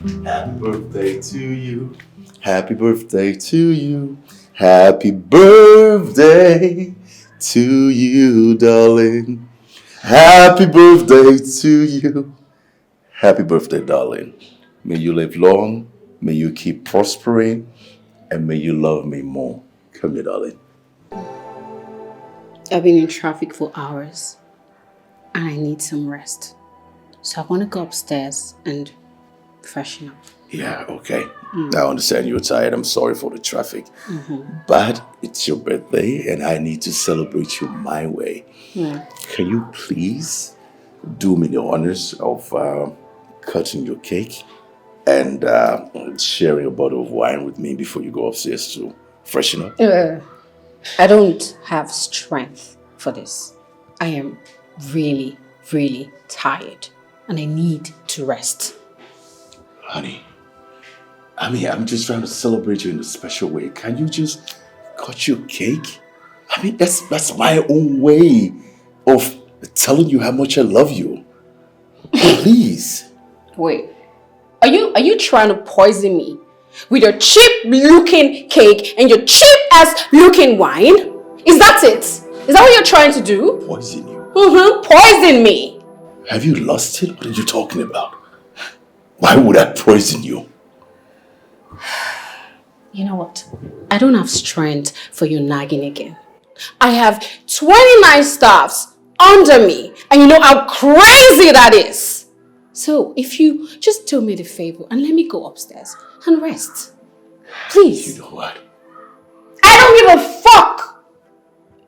Happy birthday to you. Happy birthday to you. Happy birthday to you, darling. Happy birthday to you. Happy birthday, darling. May you live long. May you keep prospering. And may you love me more. Come here, darling. I've been in traffic for hours. And I need some rest. So I want to go upstairs and freshen up. Yeah, okay. I understand you're tired. I'm sorry for the traffic. But it's your birthday and I need to celebrate you my way. Can you please do me the honors of cutting your cake and sharing a bottle of wine with me before you go upstairs to freshen up? I don't have strength for this. I am really, really tired and I need to rest. Honey, I mean, I'm just trying to celebrate you in a special way. Can you just cut your cake? I mean, that's my own way of telling you how much I love you. Please. Wait, are you trying to poison me with your cheap-looking cake and your cheap-ass-looking wine? Is that it? Is that what you're trying to do? Poison you? Poison me. Have you lost it? What are you talking about? Why would I poison you? You know what? I don't have strength for you nagging again. I have 29 staffs under me and you know how crazy that is. So if you just do me the favor and let me go upstairs and rest. Please. You know what? I don't give a fuck.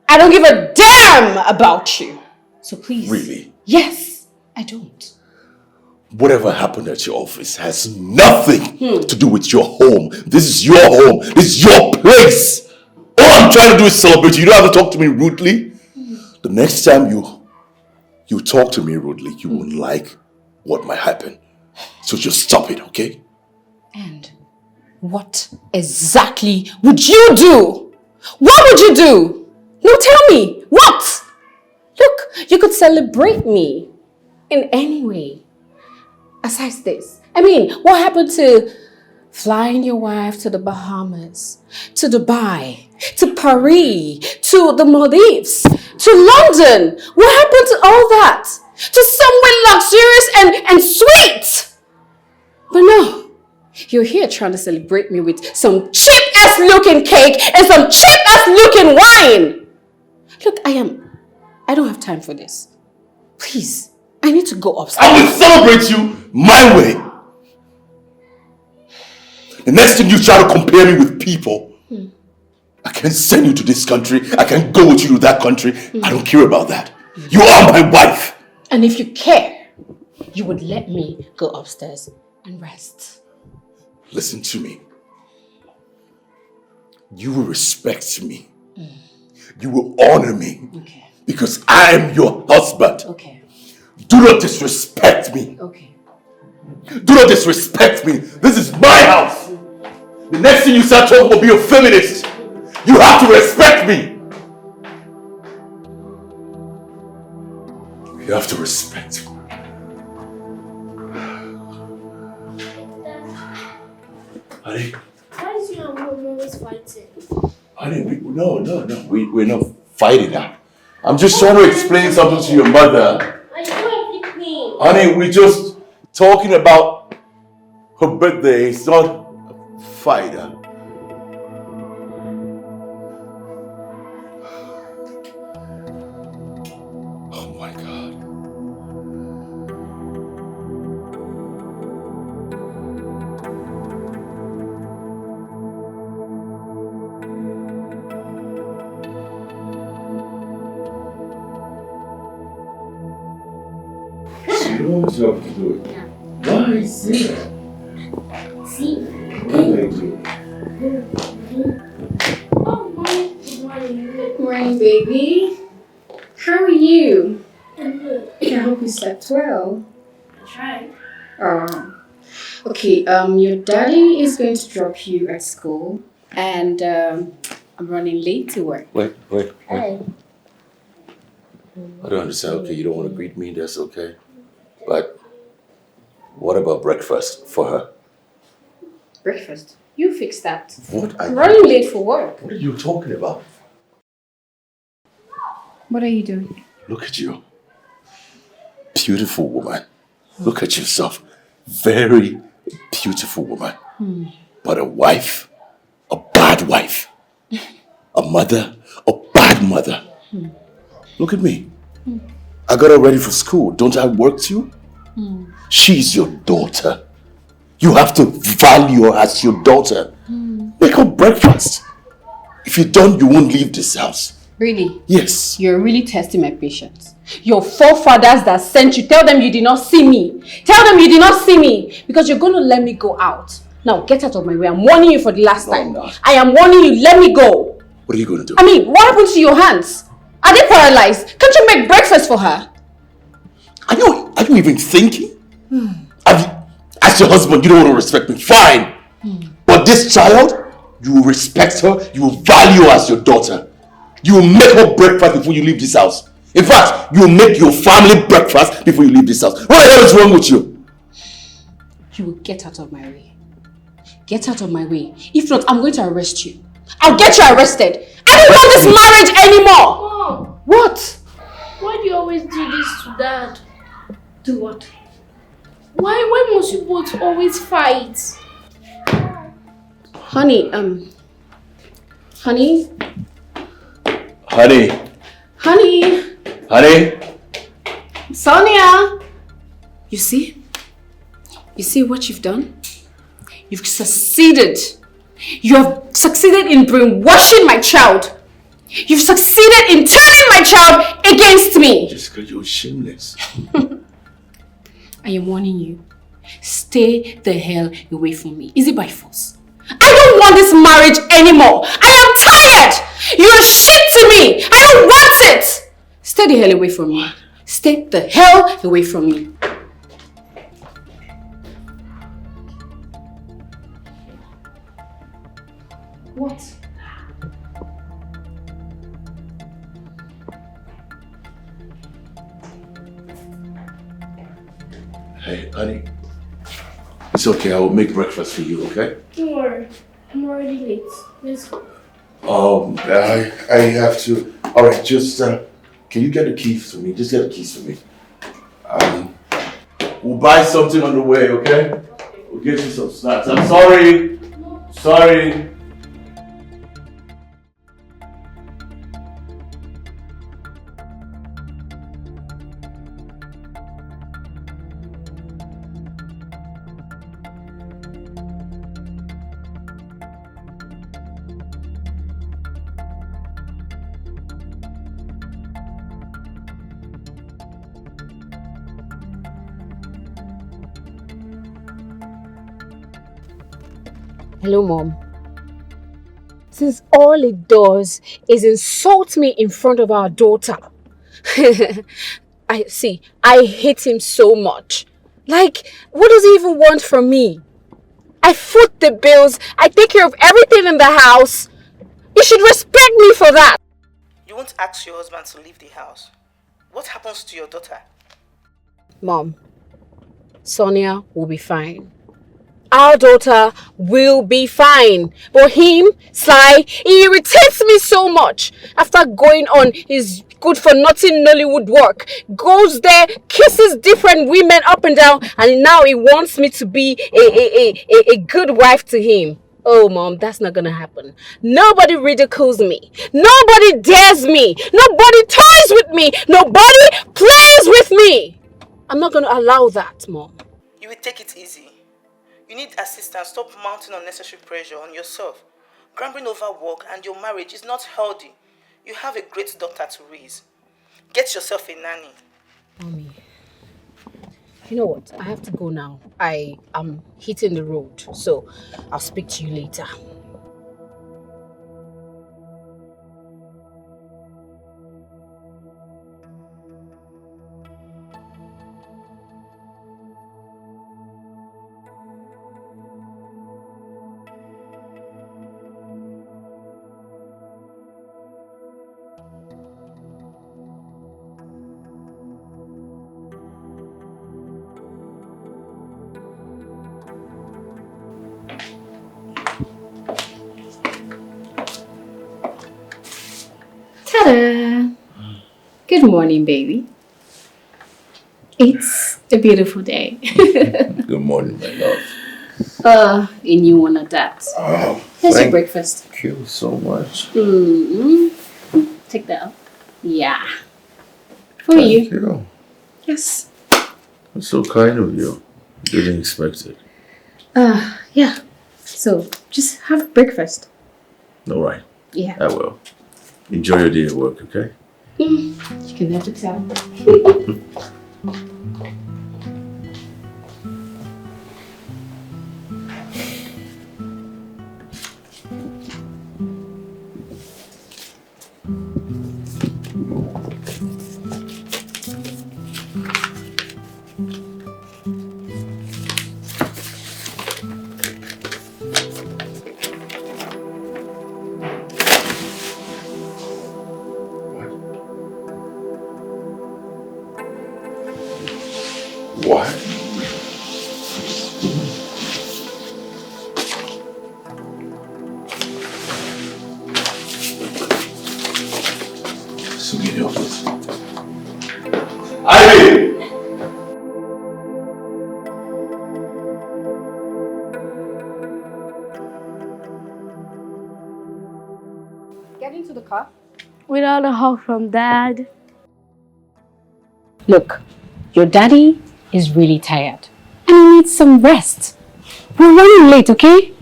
I don't give a damn about you. So please. Really? Yes, I don't. Whatever happened at your office has nothing to do with your home. This is your home. This is your place. All I'm trying to do is celebrate you. You don't have to talk to me rudely. The next time you talk to me rudely, you won't like what might happen. So just stop it, okay? And what exactly would you do? What would you do? No, tell me. What? Look, you could celebrate me in any way. Besides this, I mean, what happened to flying your wife to the Bahamas, to Dubai, to Paris, to the Maldives, to London? What happened to all that? To somewhere luxurious and sweet? But no, you're here trying to celebrate me with some cheap-ass looking cake and some cheap-ass looking wine. Look, I don't have time for this. Please. I need to go upstairs. I will celebrate you my way. The next thing you try to compare me with people, I can send you to this country. I can go with you to that country. I don't care about that. You are my wife. And if you care, you would let me go upstairs and rest. Listen to me. You will respect me. You will honor me. Okay. Because I am your husband. Okay. Do not disrespect me. Okay. Do not disrespect me. This is my house. The next thing you start talking about being a feminist, you have to respect me. You have to respect me. Honey. Why is your mom always fighting? Honey, no. We're not fighting now. I'm just trying to explain something to your mother. Honey, we're just talking about her birthday. It's not a fight. Oh my God. You know what you have to do it. Yeah. Why is it? See? What did I do? Oh, mommy. Good morning. Good morning, baby. How are you? I'm good. I hope you slept well. I tried. Okay, your daddy is going to drop you at school and I'm running late to work. Wait. Hey. I don't understand. Okay, you don't want to greet me, that's okay. But what about breakfast for her? Breakfast. You fix that. What are I'm running late for work. What are you talking about? What are you doing? Look at you. Beautiful woman. Look at yourself. Very beautiful woman. But a wife, a bad wife. A mother, a bad mother. Look at me. I got her ready for school. Don't I work too? She's your daughter. You have to value her as your daughter. Make her breakfast. If you don't, you won't leave this house. Really? Yes. You're really testing my patience. Your forefathers that sent you, tell them you did not see me. Tell them you did not see me. Because you're going to let me go out. Now, get out of my way. I'm warning you for the last time. No. I am warning you. Let me go. What are you going to do? I mean, what happened to your hands? Are they paralyzed? Can't you make breakfast for her? Are you even thinking? As your husband, you don't want to respect me. Fine. But this child, you will respect her. You will value her as your daughter. You will make her breakfast before you leave this house. In fact, you will make your family breakfast before you leave this house. What the hell is wrong with you? You will get out of my way. Get out of my way. If not, I'm going to arrest you. I'll get you arrested. I don't want this marriage anymore. Mom, What? why do you always do this to Dad? Do what? Why must you both always fight? Honey, Honey? Honey. Honey? Honey. Sonia! You see? You see what you've done? You've succeeded. You have succeeded in brainwashing my child. You've succeeded in turning my child against me. Jessica, you're shameless. I am warning you. Stay the hell away from me. Is it by force? I don't want this marriage anymore. I am tired. You're shit to me. I don't want it. Stay the hell away from me. Stay the hell away from me. What? Hey, honey. It's okay. I will make breakfast for you, okay? Don't worry. I'm already late. Let's go. I have to. Alright, just can you get the keys for me? Just get the keys for me. We'll buy something on the way, okay? We'll get you some snacks. I'm sorry. Sorry. Hello, Mom. Since all it does is insult me in front of our daughter. I hate him so much. Like, what does he even want from me? I foot the bills. I take care of everything in the house. You should respect me for that. You won't ask your husband to leave the house. What happens to your daughter? Mom, Sonia will be fine. Our daughter will be fine. But him, Sly, he irritates me so much. After going on his good-for-nothing Nollywood work, goes there, kisses different women up and down, and now he wants me to be a good wife to him. Oh, Mom, that's not gonna happen. Nobody ridicules me. Nobody dares me. Nobody toys with me. Nobody plays with me. I'm not gonna allow that, Mom. You will take it easy. You need assistance. Stop mounting unnecessary pressure on yourself. Grumbling over work and your marriage is not healthy. You have a great daughter to raise. Get yourself a nanny. Mommy, you know what? I have to go now. I am hitting the road, so I'll speak to you later. Ta-da! Good morning, baby. It's a beautiful day. Good morning, my love. A new one at that. Oh, Here's your breakfast. Thank you so much. Take that up. Yeah. For Thank you. you. Yes. That's so kind of you. Didn't expect it. Yeah. So, just have breakfast. All right. Yeah. I will. Enjoy your day at work, okay? You can never tell. What? Sonia, help us. Ivy! Get into the car. Without a hug from Dad. Look, your daddy is really tired and he needs some rest. We're running late, okay?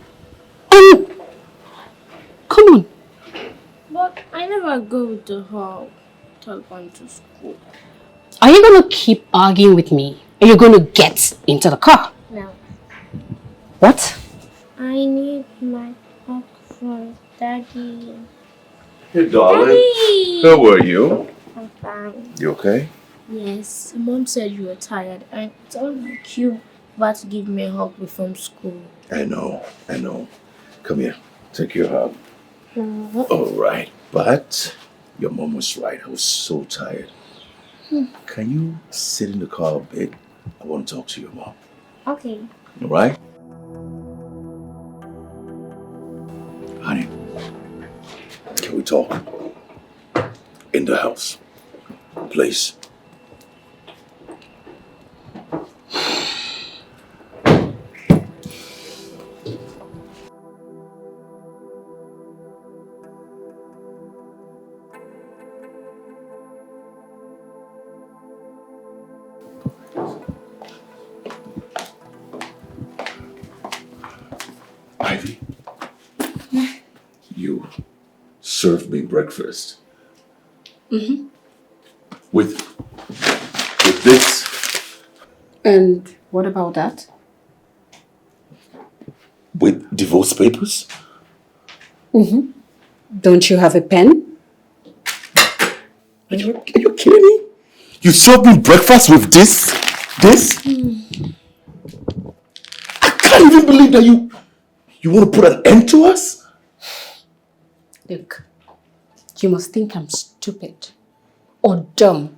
And come on. But I never go with the hug till going to school. Are you gonna keep arguing with me? Or you're gonna get into the car? No. What? I need my hug from Daddy. Hey, darling. Daddy! How are you? I'm fine. You okay? Yes, Mom said you were tired and it's all like you about to give me a hug before school. I know. Come here. Take your hug. No. All right. But your mom was right. I was so tired. Can you sit in the car a bit? I want to talk to your mom. Okay. All right? Honey, can we talk? In the house. Please. Ivy, you served me breakfast. With this, And what about that? with divorce papers. Don't you have a pen? Are you kidding me? You served me breakfast with this? I can't even believe that you want to put an end to us? Look, you must think I'm stupid or dumb.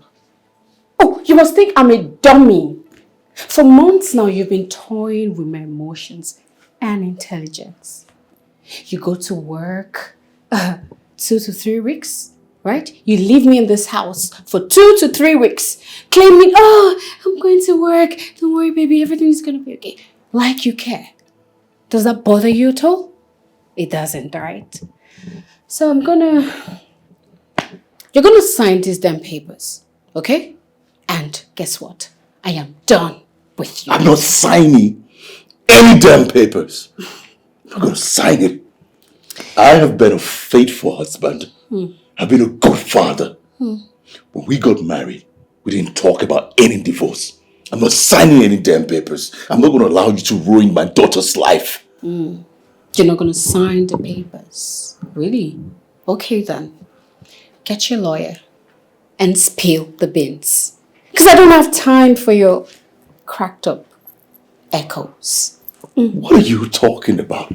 Oh, you must think I'm a dummy. For months now, you've been toying with my emotions and intelligence. You go to work 2 to 3 weeks, right? You leave me in this house for 2 to 3 weeks, claiming, oh, I'm going to work. Don't worry, baby, everything's going to be okay. Like you care. Does that bother you at all? It doesn't, right? So you're gonna sign these damn papers, okay? And guess what? I am done with you. I'm not signing any damn papers. I'm not going to sign it. I have been a faithful husband. I've been a good father. When we got married, we didn't talk about any divorce. I'm not signing any damn papers. I'm not going to allow you to ruin my daughter's life. You're not gonna sign the papers. Really? Okay then. Get your lawyer and spill the beans. Because I don't have time for your cracked up echoes. What are you talking about?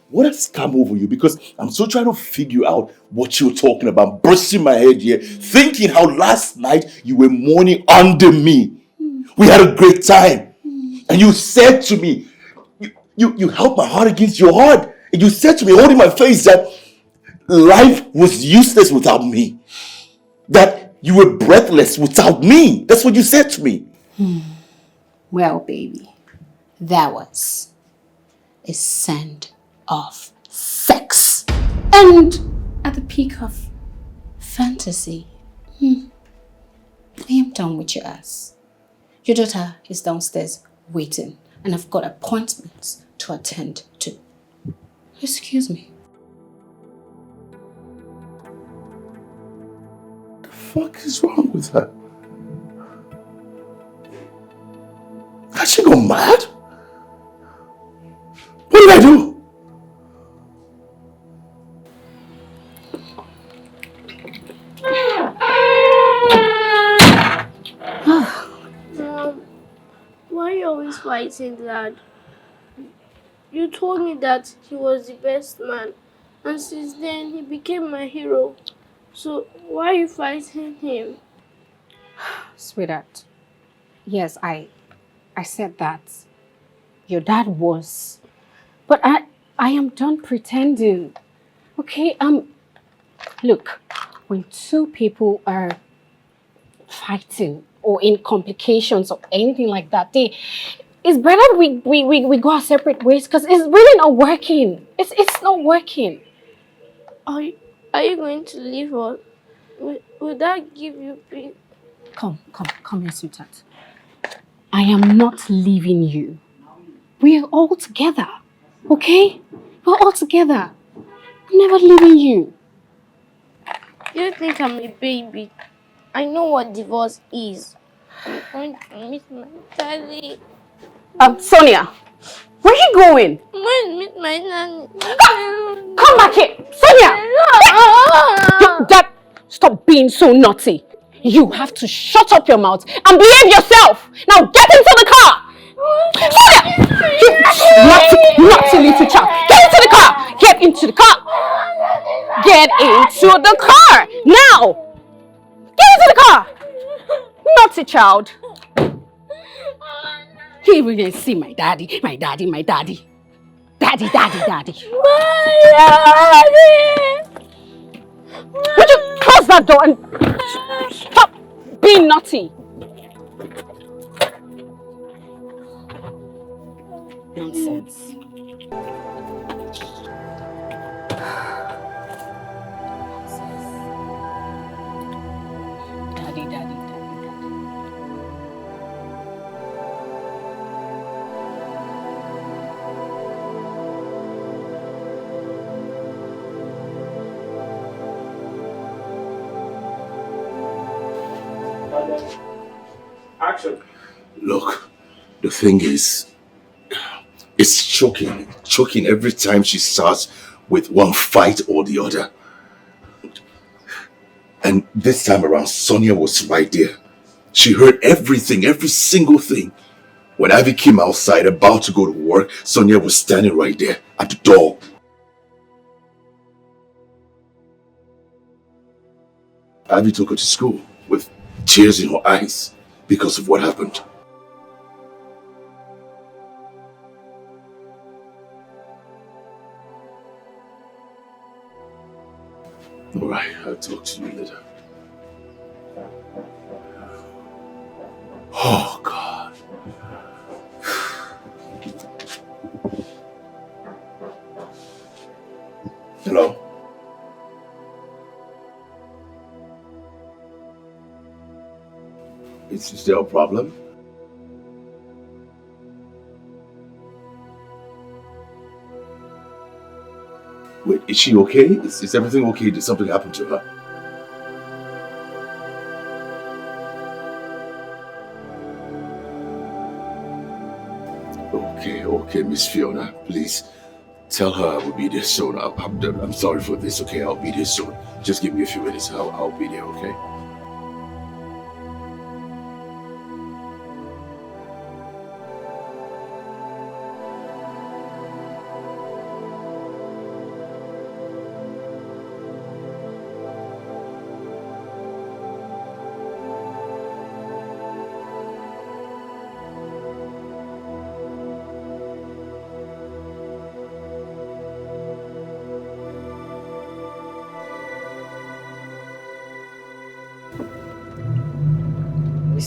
What has come over you? Because I'm still trying to figure out what you're talking about. Bursting my head here, thinking how last night you were mourning under me. We had a great time. And you said to me, you held my heart against your heart. And you said to me, holding my face, that life was useless without me. That you were breathless without me. That's what you said to me. Well, baby, that was a send-off sex. And at the peak of fantasy, I am done with your ass. Your daughter is downstairs waiting, and I've got appointments to attend to. Excuse me. The fuck is wrong with her? Has she gone mad? What did I do? Mom, why are you always fighting Dad? You told me that he was the best man, and since then he became my hero. So why are you fighting him? Sweetheart, yes, I said that. Your dad was. But I am done pretending. Okay, look, when two people are fighting or in complications or anything like that, it's better we go our separate ways because it's really not working. It's not working. Are you going to leave us? Will that give you peace? Come here, sweetheart. I am not leaving you. We are all together, okay? We're all together. I'm never leaving you. You think I'm a baby? I know what divorce is. I'm going to meet my daddy. Sonia, where are you going? I'm going to meet my nanny. Come back here, Sonia! Dad, stop being so naughty. You have to shut up your mouth and behave yourself. Now get into the car. Sonia! You naughty little child. Get into the car. Get into the car. Get into the car. Now. Get into the car. Naughty child. He will even see my daddy. My daddy. Daddy. Would you close that door and stop being naughty? Nonsense. Daddy. Action. Look, the thing is, it's choking every time she starts with one fight or the other. And this time around, Sonia was right there. She heard everything, every single thing. When Ivy came outside about to go to work, Sonia was standing right there at the door. Ivy took her to school with tears in her eyes because of what happened. All right, I'll talk to you later. Oh, God. Hello? Is there a problem? Wait, is she okay? Is everything okay? Did something happen to her? Okay, Miss Fiona, please tell her I will be there soon. I'm sorry for this, okay? I'll be there soon. Just give me a few minutes. I'll be there, okay?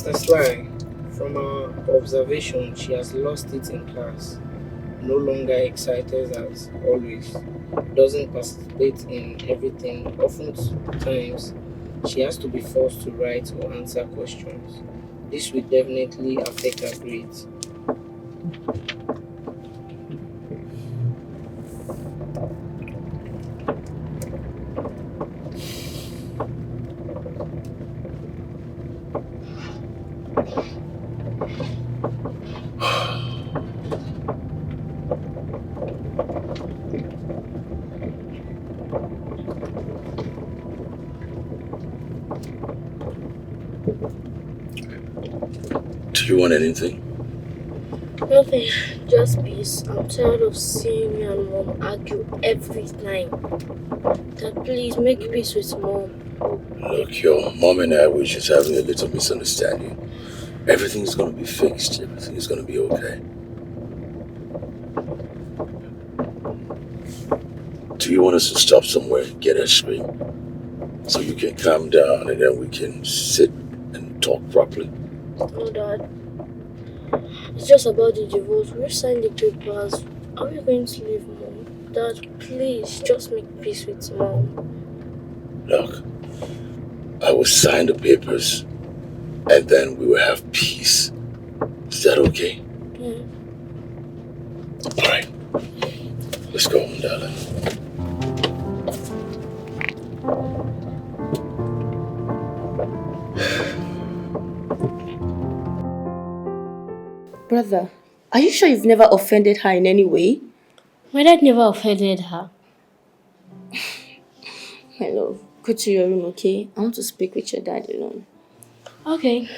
Mr. Sly, from our observation, she has lost it in class. No longer excited as always. Doesn't participate in everything. Oftentimes, she has to be forced to write or answer questions. This will definitely affect her grades. Do you want anything? Nothing, just peace. I'm tired of seeing you and mom argue every time. Dad, please make peace with mom. Look, your mom and I were just having a little misunderstanding. Everything's gonna be fixed. Everything is gonna be okay. Do you want us to stop somewhere and get ice cream? So you can calm down and then we can sit and talk properly? No, Dad. It's just about the divorce. We signed the papers. Are we going to leave mom? Dad, please, just make peace with mom. Look, I will sign the papers and then we will have peace. Is that okay? Yeah. Alright. Let's go home, darling. Brother, are you sure you've never offended her in any way? My dad never offended her. My love, go to your room, okay? I want to speak with your dad alone. Okay.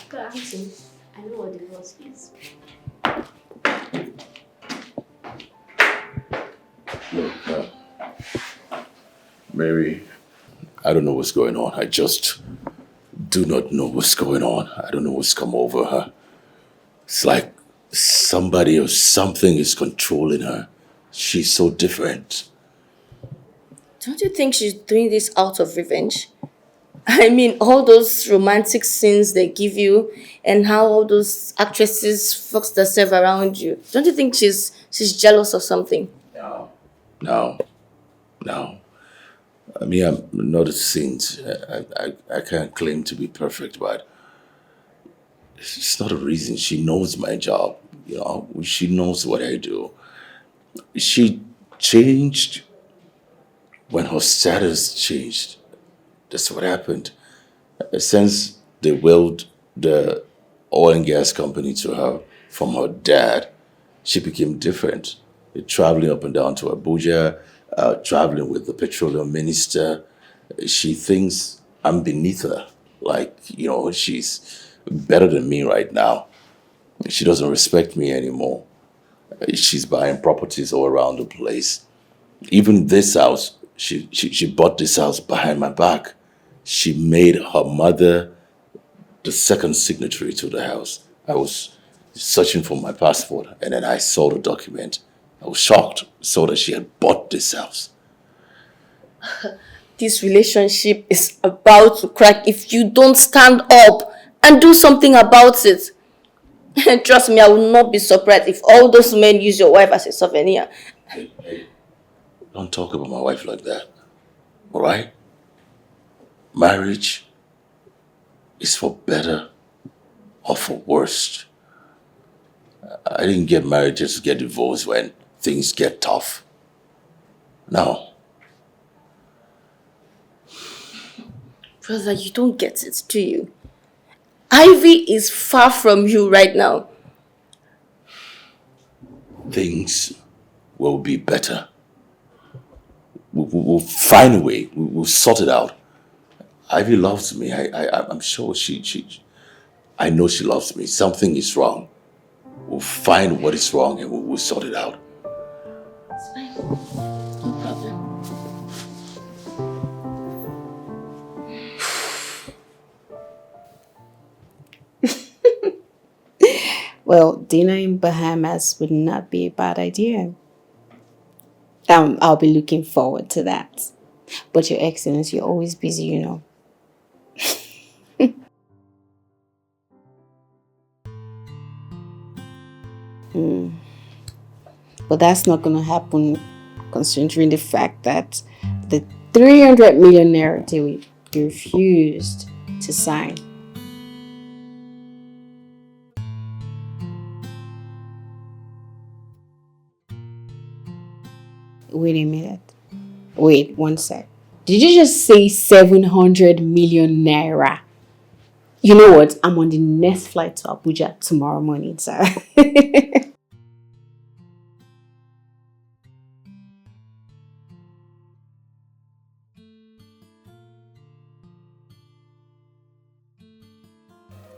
Go ask him. I know what divorce is. Look, Mary, I don't know what's going on. I just do not know what's going on. I don't know what's come over her. It's like somebody or something is controlling her. She's so different. Don't you think she's doing this out of revenge? I mean, all those romantic scenes they give you and how all those actresses fox themselves around you. Don't you think she's jealous or something? No. I mean, I'm not a saint. I can't claim to be perfect, but it's not a reason. She knows my job. You know, she knows what I do. She changed when her status changed. That's what happened. Since they willed the oil and gas company to her from her dad, she became different. Traveling up and down to Abuja, traveling with the petroleum minister. She thinks I'm beneath her. Like, you know, she's better than me right now. She doesn't respect me anymore. She's buying properties all around the place. Even this house, she bought this house behind my back. She made her mother the second signatory to the house. I was searching for my passport and then I saw the document. I was shocked, saw that she had bought this house. This relationship is about to crack if you don't stand up and do something about it. And trust me, I will not be surprised if all those men use your wife as a souvenir. Hey, don't talk about my wife like that, all right? Marriage is for better or for worse. I didn't get married just to get divorced when things get tough. No. Brother, you don't get it, do you? Ivy is far from you right now. Things will be better. We'll find a way. We'll sort it out. Ivy loves me. I'm sure I know she loves me. Something is wrong. We'll find what is wrong and we'll sort it out. It's fine. No problem. Well, dinner in Bahamas would not be a bad idea. I'll be looking forward to that. But Your Excellency, you're always busy, you know. But that's not going to happen considering the fact that the 300 million naira they refused to sign. Wait a minute. Wait, one sec. Did you just say 700 million naira? You know what? I'm on the next flight to Abuja tomorrow morning, sir.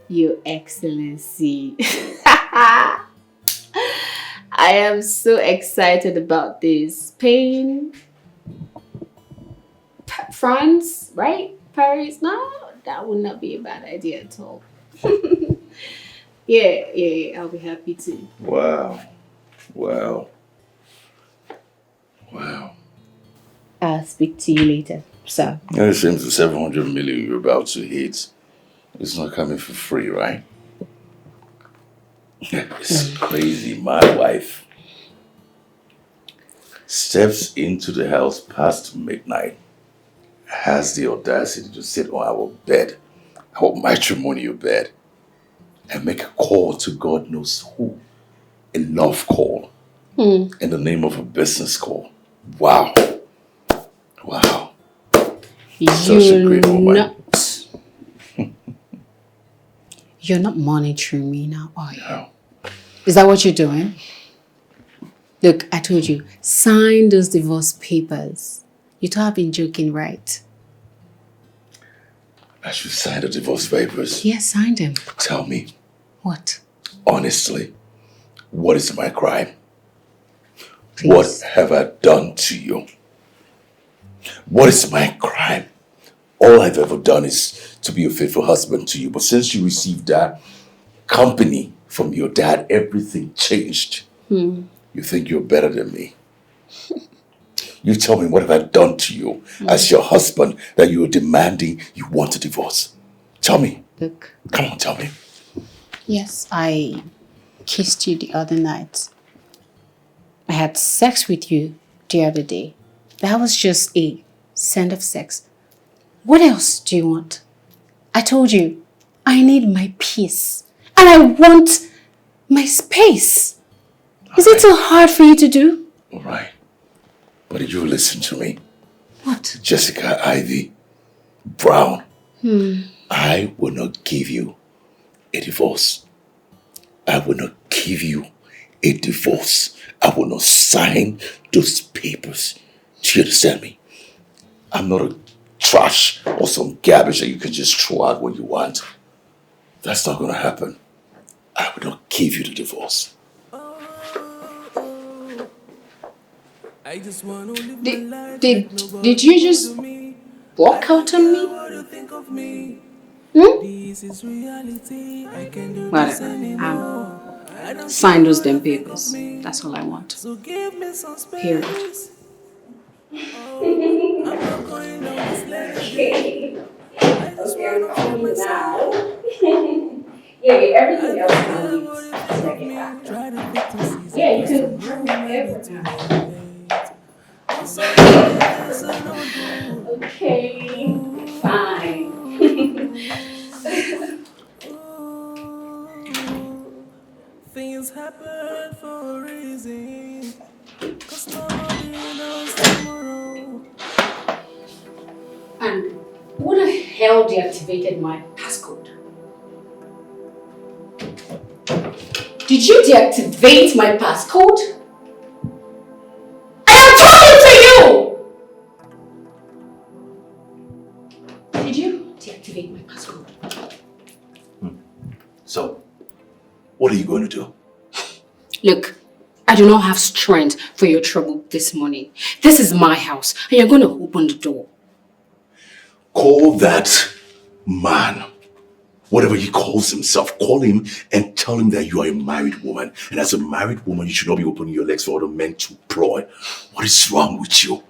Your Excellency. I am so excited about this. Spain, France, right? Paris? No, that would not be a bad idea at all. Yeah, I'll be happy to. Wow. I'll speak to you later, sir. It seems the 700 million you're about to hit is not coming for free, right? It's crazy. My wife steps into the house past midnight, has the audacity to sit on our bed, our matrimonial bed, and make a call to God knows who. A love call in the name of a business call. Wow. Such a great woman. You're not monitoring me now, are you? No. Is that what you're doing? Look, I told you, sign those divorce papers. You thought I've been joking, right? I should sign the divorce papers. Yes, sign them. Tell me, What? honestly, what is my crime? Please. What have I done to you? What is my crime? All I've ever done is to be a faithful husband to you. But since you received that company from your dad, everything changed. You think you're better than me. You tell me, what have I done to you as your husband that you're demanding you want a divorce? Tell me. Look. Come on, tell me. Yes, I kissed you the other night. I had sex with you the other day. That was just a send of sex. What else do you want? I told you, I need my peace. And I want my space. Is it too hard for you to do? All right. But did you listen to me? What? Jessica Ivy Brown. I will not give you a divorce. I will not give you a divorce. I will not sign those papers. Do you understand me? I'm not a trash or some garbage that you can just throw out when you want. That's not going to happen. I will not give you the divorce. Did you just walk out on me? Whatever. Sign those damn papers. That's all I want. Period. Yeah, everything else I'll leave. Yeah, you can Okay, fine. Things happen for a reason. 'Cause nobody knows tomorrow. And who the hell deactivated my passcode? Did you deactivate my passcode? I am talking to you! Did you deactivate my passcode? So, what are you going to do? Look, I do not have strength for your trouble this morning. This is my house, and you're going to open the door. Call that man, whatever he calls himself, call him and tell him that you are a married woman. And as a married woman, you should not be opening your legs for other men to ploy. What is wrong with you?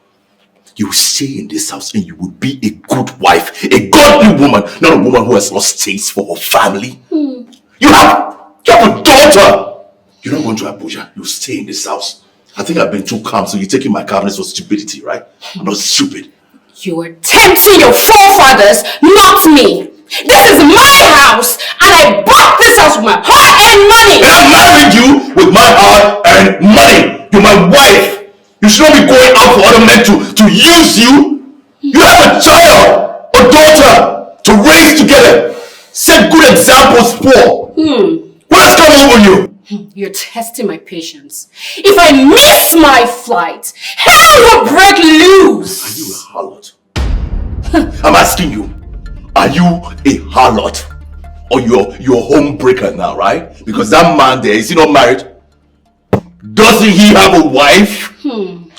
You will stay in this house and you will be a good wife, a godly woman, not a woman who has lost taste for her family. You have a daughter. You're not going to Abuja. You stay in this house. I think I've been too calm, so you're taking my calmness for stupidity, right? I'm not stupid. You are tempting your forefathers, not me. This is my house, and I bought this house with my hard-earned money. And I married you with my hard-earned money. You're my wife. You should not be going out for other men to use you. You have a child, a daughter to raise together. Set good examples for. What's going on with you? You're testing my patience. If I miss my flight, hell will break loose. Are you a harlot? I'm asking you. Are you a harlot? Or you're a homebreaker now, right? Because that man there, is he not married? Doesn't he have a wife?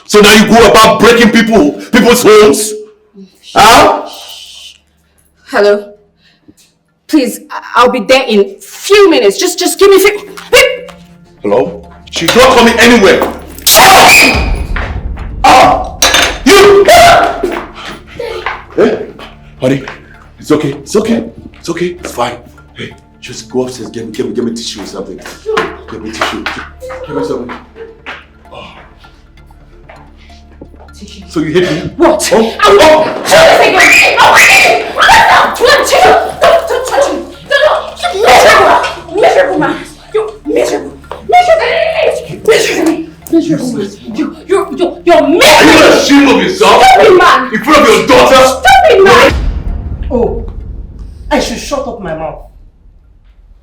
So now you go about breaking people's homes? Huh? Hello? Please, I'll be there in few minutes. Just give me Hello? She's not coming anywhere. You! Hey, honey, it's okay. It's okay. It's okay. It's fine. Hey, just go upstairs. Get me tissue or something. Get me tissue. Give me something. Tissue. So you hit me? What? Oh. Don't touch him! Don't touch him! You miserable man! You miserable! You're miserable! Are you not ashamed of yourself? Stupid man! In front of your daughter? Stupid man! Oh, I should shut up my mouth.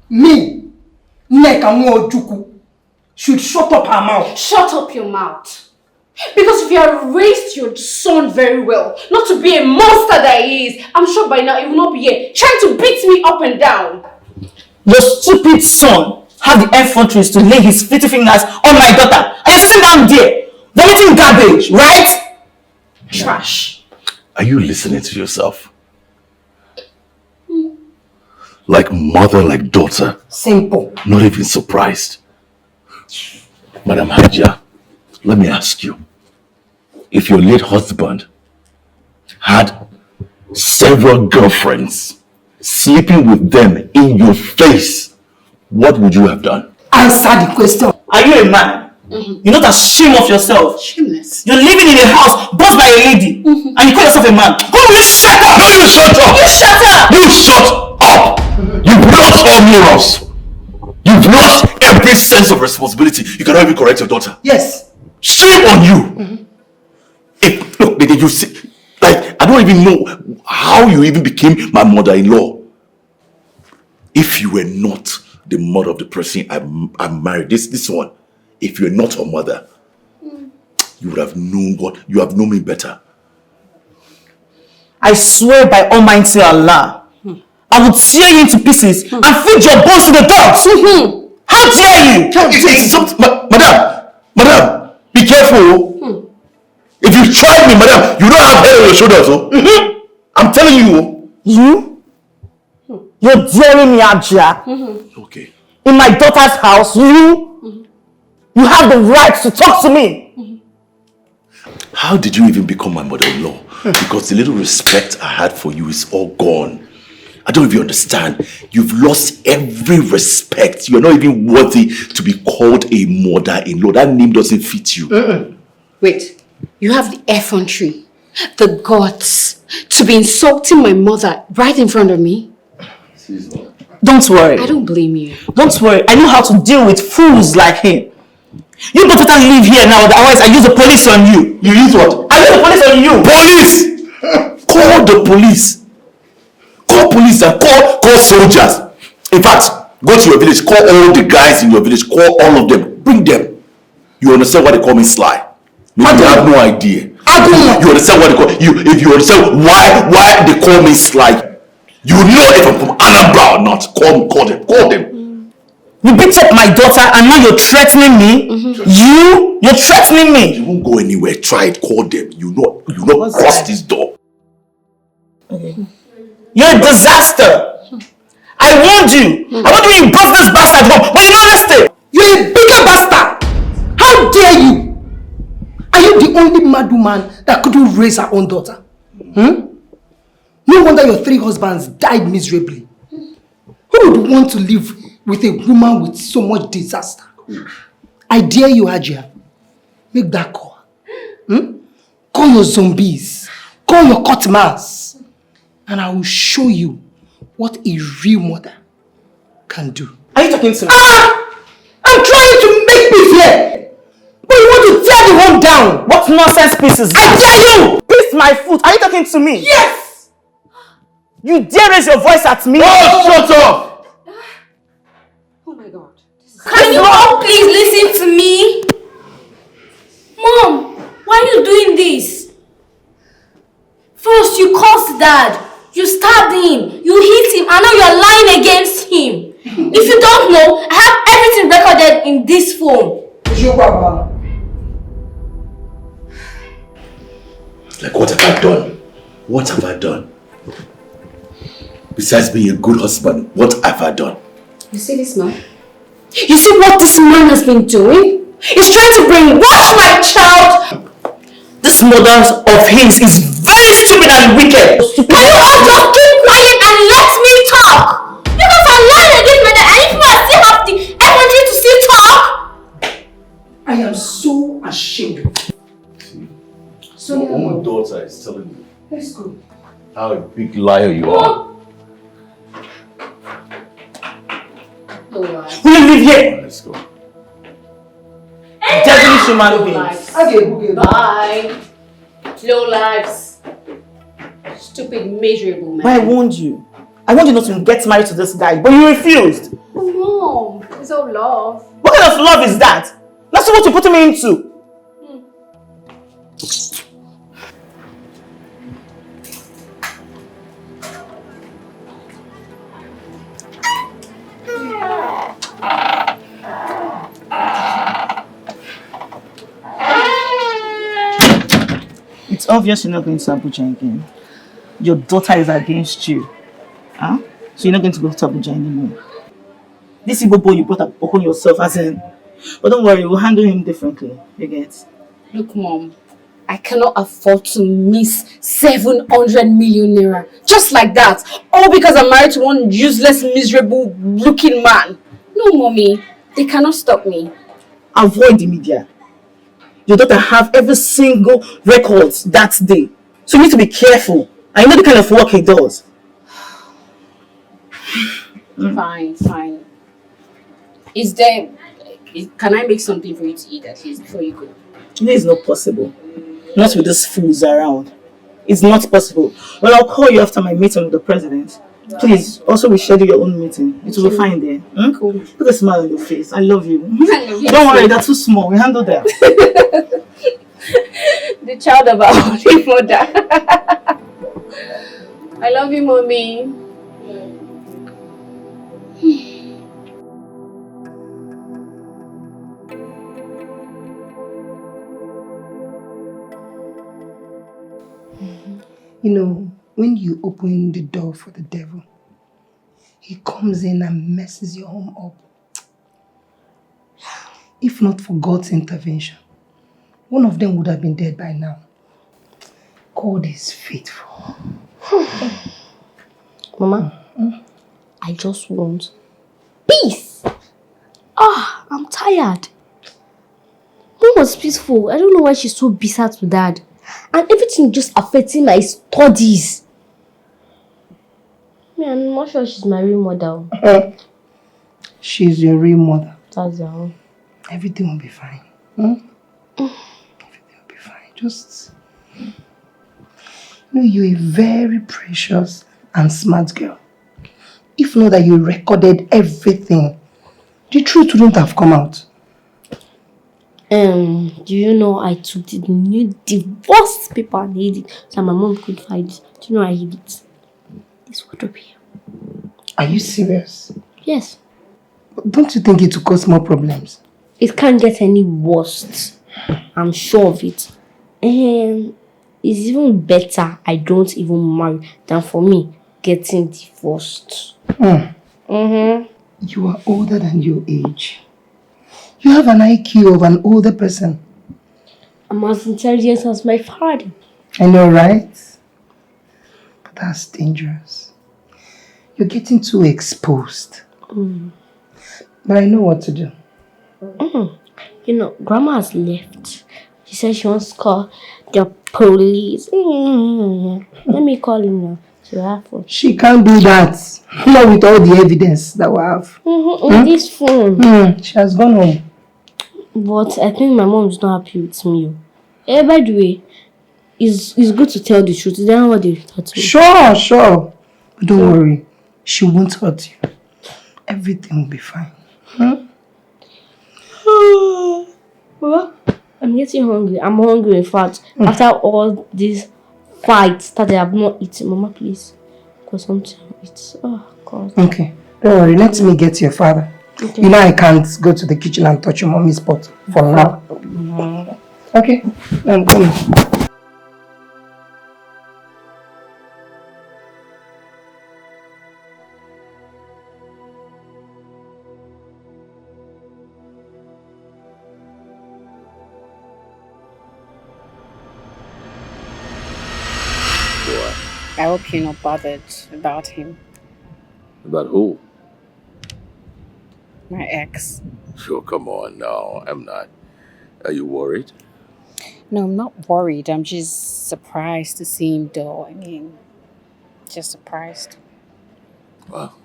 Me, Nneka Nwojuku, should shut up her mouth. Shut up your mouth. Because if you had raised your son very well, not to be a monster that he is, I'm sure by now he will not be here trying to beat me up and down. Your stupid son had the effrontery to lay his filthy fingers on my daughter. And you're sitting down there, vomiting garbage, right? Trash. Are you listening to yourself? Like mother, like daughter. Simple. Not even surprised. Madam Hajia, let me ask you. If your late husband had several girlfriends, sleeping with them in your face, what would you have done? Answer the question. Are you a man? You're not ashamed of yourself. Shameless. You're living in a house bought by a lady, and you call yourself a man. Who will you shut up? No, you shut up! You shut up! You shut up! You've lost all morals. You've lost every sense of responsibility. You cannot even correct your daughter. Yes. Shame on you! Look, you see, like, I don't even know how you even became my mother-in-law. If you were not the mother of the person I'm married, this one, if you're not her mother, you would have known God. You have known me better. I swear by Almighty Allah, I would tear you into pieces and feed your bones to the dogs. How dare you? Madam, be careful. If you try me, madam, you don't have head on your shoulders. I'm telling you. You're daring me, Ajia. Okay. In my daughter's house, you have the right to talk to me. How did you even become my mother-in-law? Because the little respect I had for you is all gone. I don't even understand. You've lost every respect. You're not even worthy to be called a mother-in-law. That name doesn't fit you. Wait, you have the effrontery, the guts to be insulting my mother right in front of me? Don't worry. I don't blame you. Don't worry. I know how to deal with fools like him. You don't better leave here now, otherwise I use the police on you. You use what? I use the police on you. Police! Call the police. Call police and call soldiers. In fact, go to your village, call all the guys in your village, call all of them, bring them. You understand why they call me Sly? Maybe you have no idea. You understand why they call you? If you understand why they call me Sly, you know if I'm from Anambra or not. Call them. You beat up my daughter and now you're threatening me? You're threatening me. You won't go anywhere. Try it. Call them. You not cross this door. Okay. You're a disaster. I warned you. I warned you brought this bastard home, but you're not listening. You're a bigger bastard. How dare you? Are you the only mad woman that could you raise her own daughter? No wonder your 3 husbands died miserably. Who would want to live with a woman with so much disaster? I dare you, Hajia. Make that call. Call your zombies. Call your cutmans. And I will show you what a real mother can do. Are you talking to me? I'm trying to make peace here. But you want to tear the home down. What nonsense piece is that? I dare you! Piece my foot. Are you talking to me? Yes! You dare raise your voice at me? Oh, shut up! Oh my God. Can you all please listen to me? Mom, why are you doing this? First, you cursed Dad. You stabbed him. You hit him. And now you're lying against him. If you don't know, I have everything recorded in this phone. Like, what have I done? What have I done? Besides being a good husband, what have I done? You see this man? You see what this man has been doing? He's trying to brainwash my child. This mother of his is very stupid and wicked. Can you all just keep quiet and let me talk? Because I'm lying against my dad and if you still have the energy to still talk. I am so ashamed of you. Your own daughter is telling you Let's go. how a big liar you are. Will you live here? Let's go. Devilish human beings. Bye. Low lives. Stupid, miserable man. But I warned you. I warned you not to get married to this guy, but you refused. Oh, Mom, it's all love. What kind of love is that? That's what you're putting me into. It's obvious you're not going to Abuja again. Your daughter is against you. Huh? So you're not going to go to Abuja anymore. This Igbo boy you brought up upon yourself as in. But don't worry, we'll handle him differently. You get? Look, Mom, I cannot afford to miss 700 million naira. Just like that. All because I'm married to one useless, miserable looking man. No, Mommy, they cannot stop me. Avoid the media. Your daughter have every single record that day. So you need to be careful. I know the kind of work he does. Fine. Can I make something for you to eat at least before you go? This is not possible. Not with these fools around. It's not possible. Well, I'll call you after my meeting with the president. Please, also reschedule your own meeting. It will be fine there. Cool. Put a smile on your face. I love you. I love you. Don't worry, they're too small. We handle them. The child of our holy mother. I love you, Mommy. You know, when you open the door for the devil, he comes in and messes your home up. If not for God's intervention, one of them would have been dead by now. God is faithful. Mama, I just want peace. I'm tired. Mom was peaceful. I don't know why she's so bitter to Dad. And everything just affecting my studies. I'm not sure she's my real mother. She's your real mother. That's all. Everything will be fine. Everything will be fine. Just... You know, you're a very precious and smart girl. If not that you recorded everything, the truth wouldn't have come out. Do you know I took the new divorce paper and hid it so my mom could find it? Do you know I hid it? This wardrobe here. Are you serious? Yes. But don't you think it will cause more problems? It can't get any worse. I'm sure of it. And it's even better I don't even marry than for me getting divorced. You are older than your age. You have an IQ of an older person. I'm as intelligent as my father. I know, right? But that's dangerous. You're getting too exposed. But I know what to do. You know, Grandma has left. She said she wants to call the police. Let me call him now. So have fun. She can't do that. Not with all the evidence that we have. On this phone. She has gone home. But I think my mom is not happy with me. By the way, it's good to tell the truth. Is that what they taught me? Sure. But don't worry. She won't hurt you. Everything will be fine. Well, I'm getting hungry. I'm hungry, in fact. After all these fights that I have not eaten. Mama, please. Because something it's... Oh, God. Okay. Don't worry. Let me get your father. Okay. You know I can't go to the kitchen and touch your mommy's pot for now. Okay. I'm coming. I hope you're not bothered about him. About who? My ex. Sure, come on. No, I'm not. Are you worried? No, I'm not worried. I'm just surprised to see him though. I mean, just surprised. Well,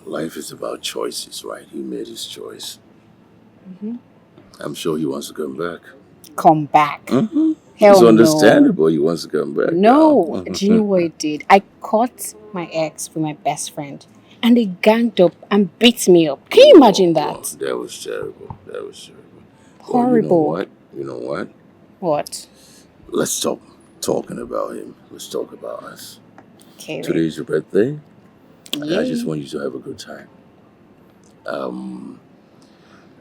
life is about choices, right? He made his choice. I'm sure he wants to come back. Come back? Hell it's understandable he wants to come back. No. Do you know what he did? I caught my ex with my best friend. And they ganged up and beat me up. Can you imagine that? Oh, that was terrible. That was terrible. Horrible. Well, you know what? What? Let's stop talking about him. Let's talk about us. Okay. Today's your birthday. Yeah. I just want you to have a good time.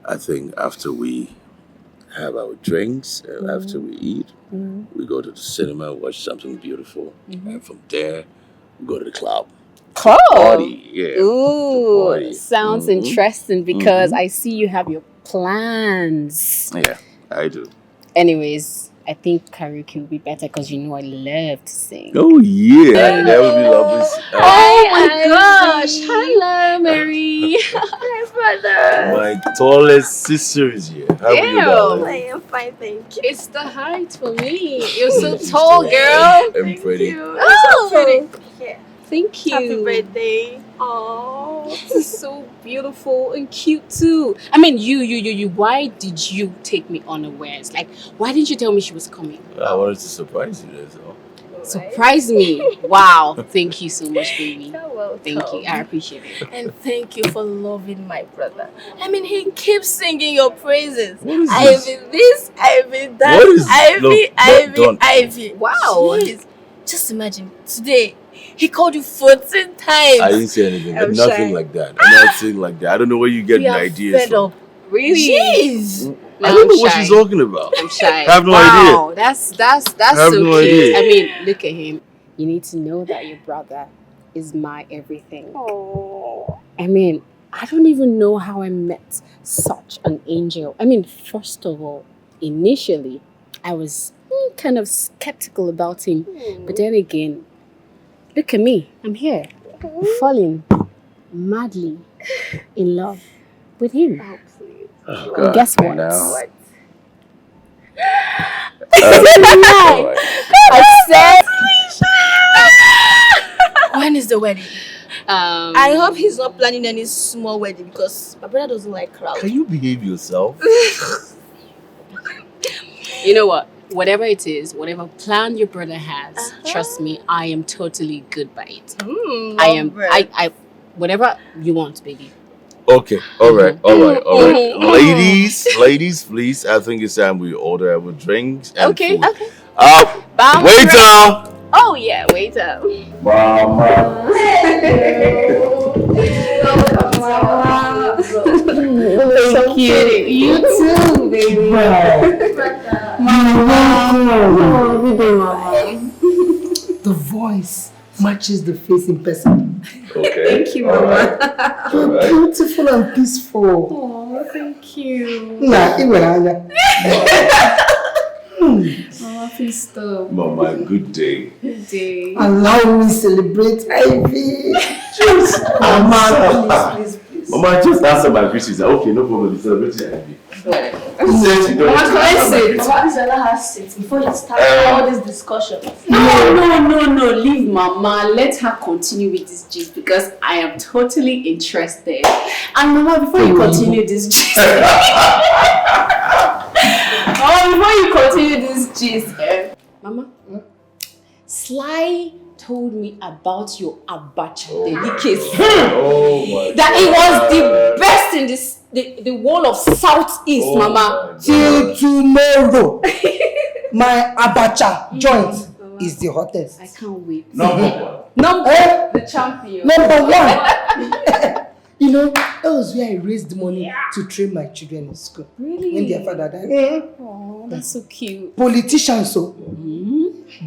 I think after we have our drinks and after we eat, we go to the cinema, watch something beautiful. And from there, we go to the club. Cool. Party, yeah. Ooh, Party. sounds interesting because I see you have your plans. Yeah, I do. Anyways, I think karaoke will be better because you know I love to sing. Oh yeah, that would be lovely. Oh my gosh! Hello, Mary. Hi, brother. My tallest sister is here. How are you, darling? I am fine, thank you. It's the height for me. You're so tall, girl. I'm pretty. Oh, Pretty. Yeah. thank you. Happy birthday. Oh, this is so beautiful and cute too. I mean, you. Why did you take me unawares? Like, why didn't you tell me she was coming? I wanted to surprise you, that's all. Surprise me. Wow. Thank you so much, baby. You're welcome. Thank you. I appreciate it. And thank you for loving my brother. I mean, he keeps singing your praises. What is I this? have been this, I have been that, What is- Ivy. Don't. Yes. Just imagine, today, he called you 14 times. I didn't say anything. I'm Nothing shy. like that. I'm not saying like that. I don't know where you get We the are ideas fed from. up. Really? Jeez. I don't know what she's talking about. I'm shy. I have no wow, that's I have so no cute. idea. I mean, look at him. You need to know that your brother is my everything. Oh. I mean, I don't even know how I met such an angel. I mean, first of all, initially, I was kind of skeptical about him. But then again, look at me. I'm here. I'm falling madly in love with him. Oh, please. Oh, And guess what? Now. What? I said... When is the wedding? I I hope he's not planning any small wedding because my brother doesn't like crowds. Can you behave yourself? You know what? Whatever it is, whatever plan your brother has, trust me, I am totally good by it. I am. I. Whatever you want, baby. Okay. All right. Ladies, please. I think it's time we order our drinks and food. Okay. Up. Waiter. Oh yeah, wait up. Mama. Thank you. You too, baby. The voice matches the face in person. Okay. Thank you, Mama. You're beautiful and peaceful. Oh, thank you. Nah, even Anya. Mama, please stop. Mama, good day. Good day. Allow me celebrate Ivy. Just, Mama, please. Mama, just answer my questions. Okay, no problem. It's celebrating Ivy. Mama, can I sit? Mama, please allow her sit before you start all this discussion. No. Leave Mama. Let her continue with this gist because I am totally interested. And Mama, before you continue this gist, Mama, Sly told me about your abacha, the Dikeh. Oh my That it was the best in this the whole of Southeast, Mama. Till tomorrow. My abacha joint is the hottest. I can't wait. Number The champion. Number 1. You know, that was where I raised money to train my children in school. Really? When their father died. Oh, that's so cute. Politicians, so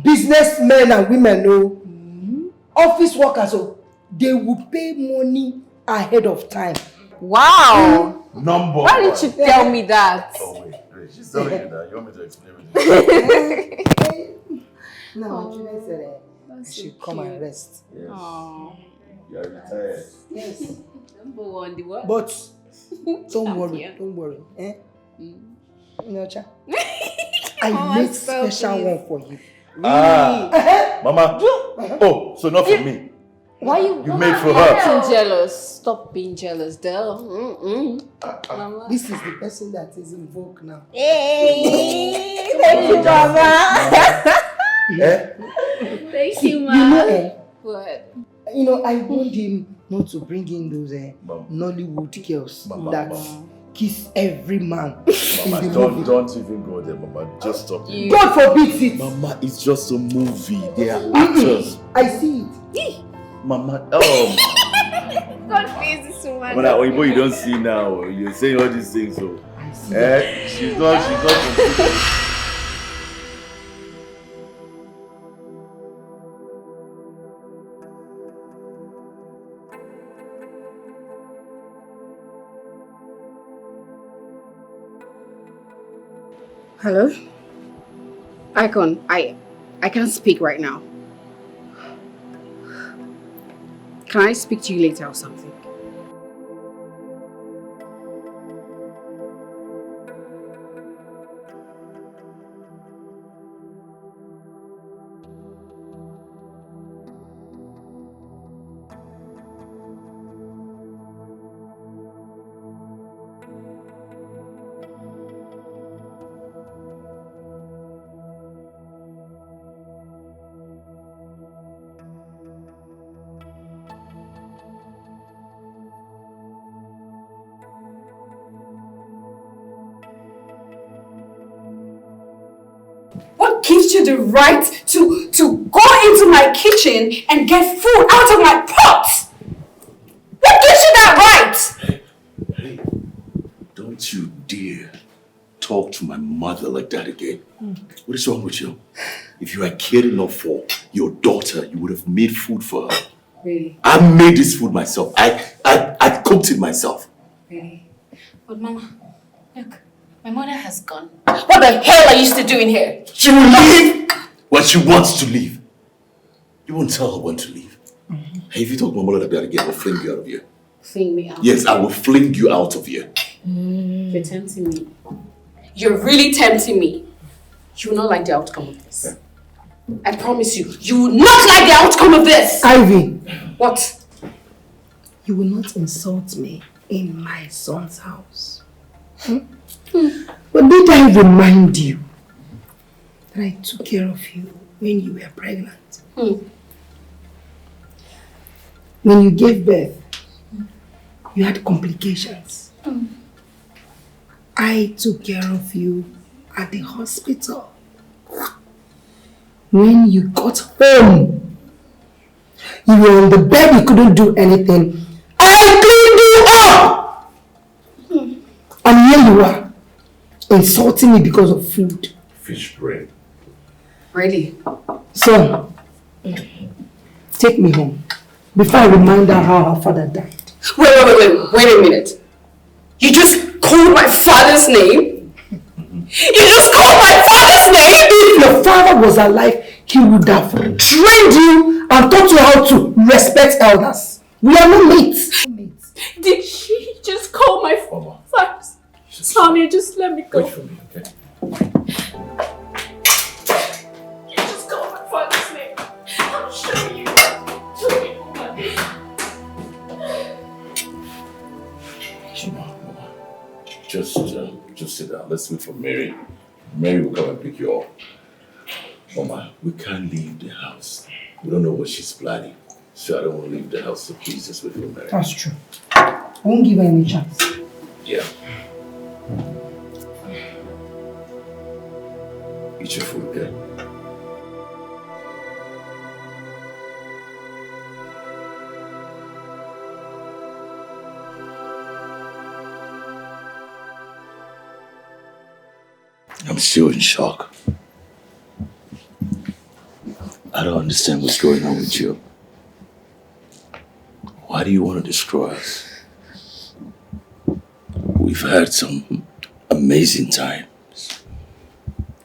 businessmen and women, office workers, so they will pay money ahead of time. Wow. Number Why didn't you tell me that? Oh, wait. She's telling you that. You want me to explain everything? No, children said I should come and rest. Yes. Oh. You are retired. Yes. Number 1, the what? But don't worry. Nyocha. I made special one for you. Mama. Oh, so not for me. Why you made for her. Stop being jealous, Del. Mama. This is the person that is in vogue now. Hey, thank you, Mama. Thank you, Ma. What? You know, I warned him not to bring in those Nollywood girls that kiss every man in the movie. Don't even go there, Mama. Just stop it. God forbid it. Mama, it's just a movie. They are actors. I see it. Mama, God please this woman. Mama, Oyibo, you don't see now. You're saying all these things, so. She's not. Hello? Icon, I can't speak right now. Can I speak to you later or something? What gives you the right to go into my kitchen and get food out of my pot? What gives you that right? Hey, don't you dare talk to my mother like that again. What is wrong with you? If you had cared enough for your daughter, you would have made food for her. Really? I made this food myself. I cooked it myself. Really? But Mama, look, my mother has gone. What the hell are you still doing here? She will leave when she wants to leave. You won't tell her when to leave. Hey, if you talk to my mother like that again, I'll fling you out of here. Fling me out? Yes, I will fling you out of here. You're tempting me. You're really tempting me. You will not like the outcome of this. I promise you, you will not like the outcome of this. Ivy. What? You will not insult me in my son's house. But did I remind you that I took care of you when you were pregnant? When you gave birth, you had complications. I took care of you at the hospital. When you got home, you were on the bed, you couldn't do anything. I cleaned you up! And here you are, insulting me because of food. Fish brain. Really? Son, take me home before I remind her how her father died. Wait a minute. You just called my father's name? You just called my father's name! If your father was alive, he would have trained you and taught you how to respect elders. We are not mates. Did she just call my father? Sonia, just let me go. Wait for me, okay? You just called my father's name. I'll show you. Show me. Come on. Just sit down. Let's wait for Mary. Mary will come and pick you up. Mama, we can't leave the house. We don't know what she's planning. So I don't want to leave the house, so please just wait for Mary. That's true. I won't give her any chance. Yeah. Eat your food, okay? I'm still in shock. I don't understand what's going on with you. Why do you want to destroy us? We've had some amazing times,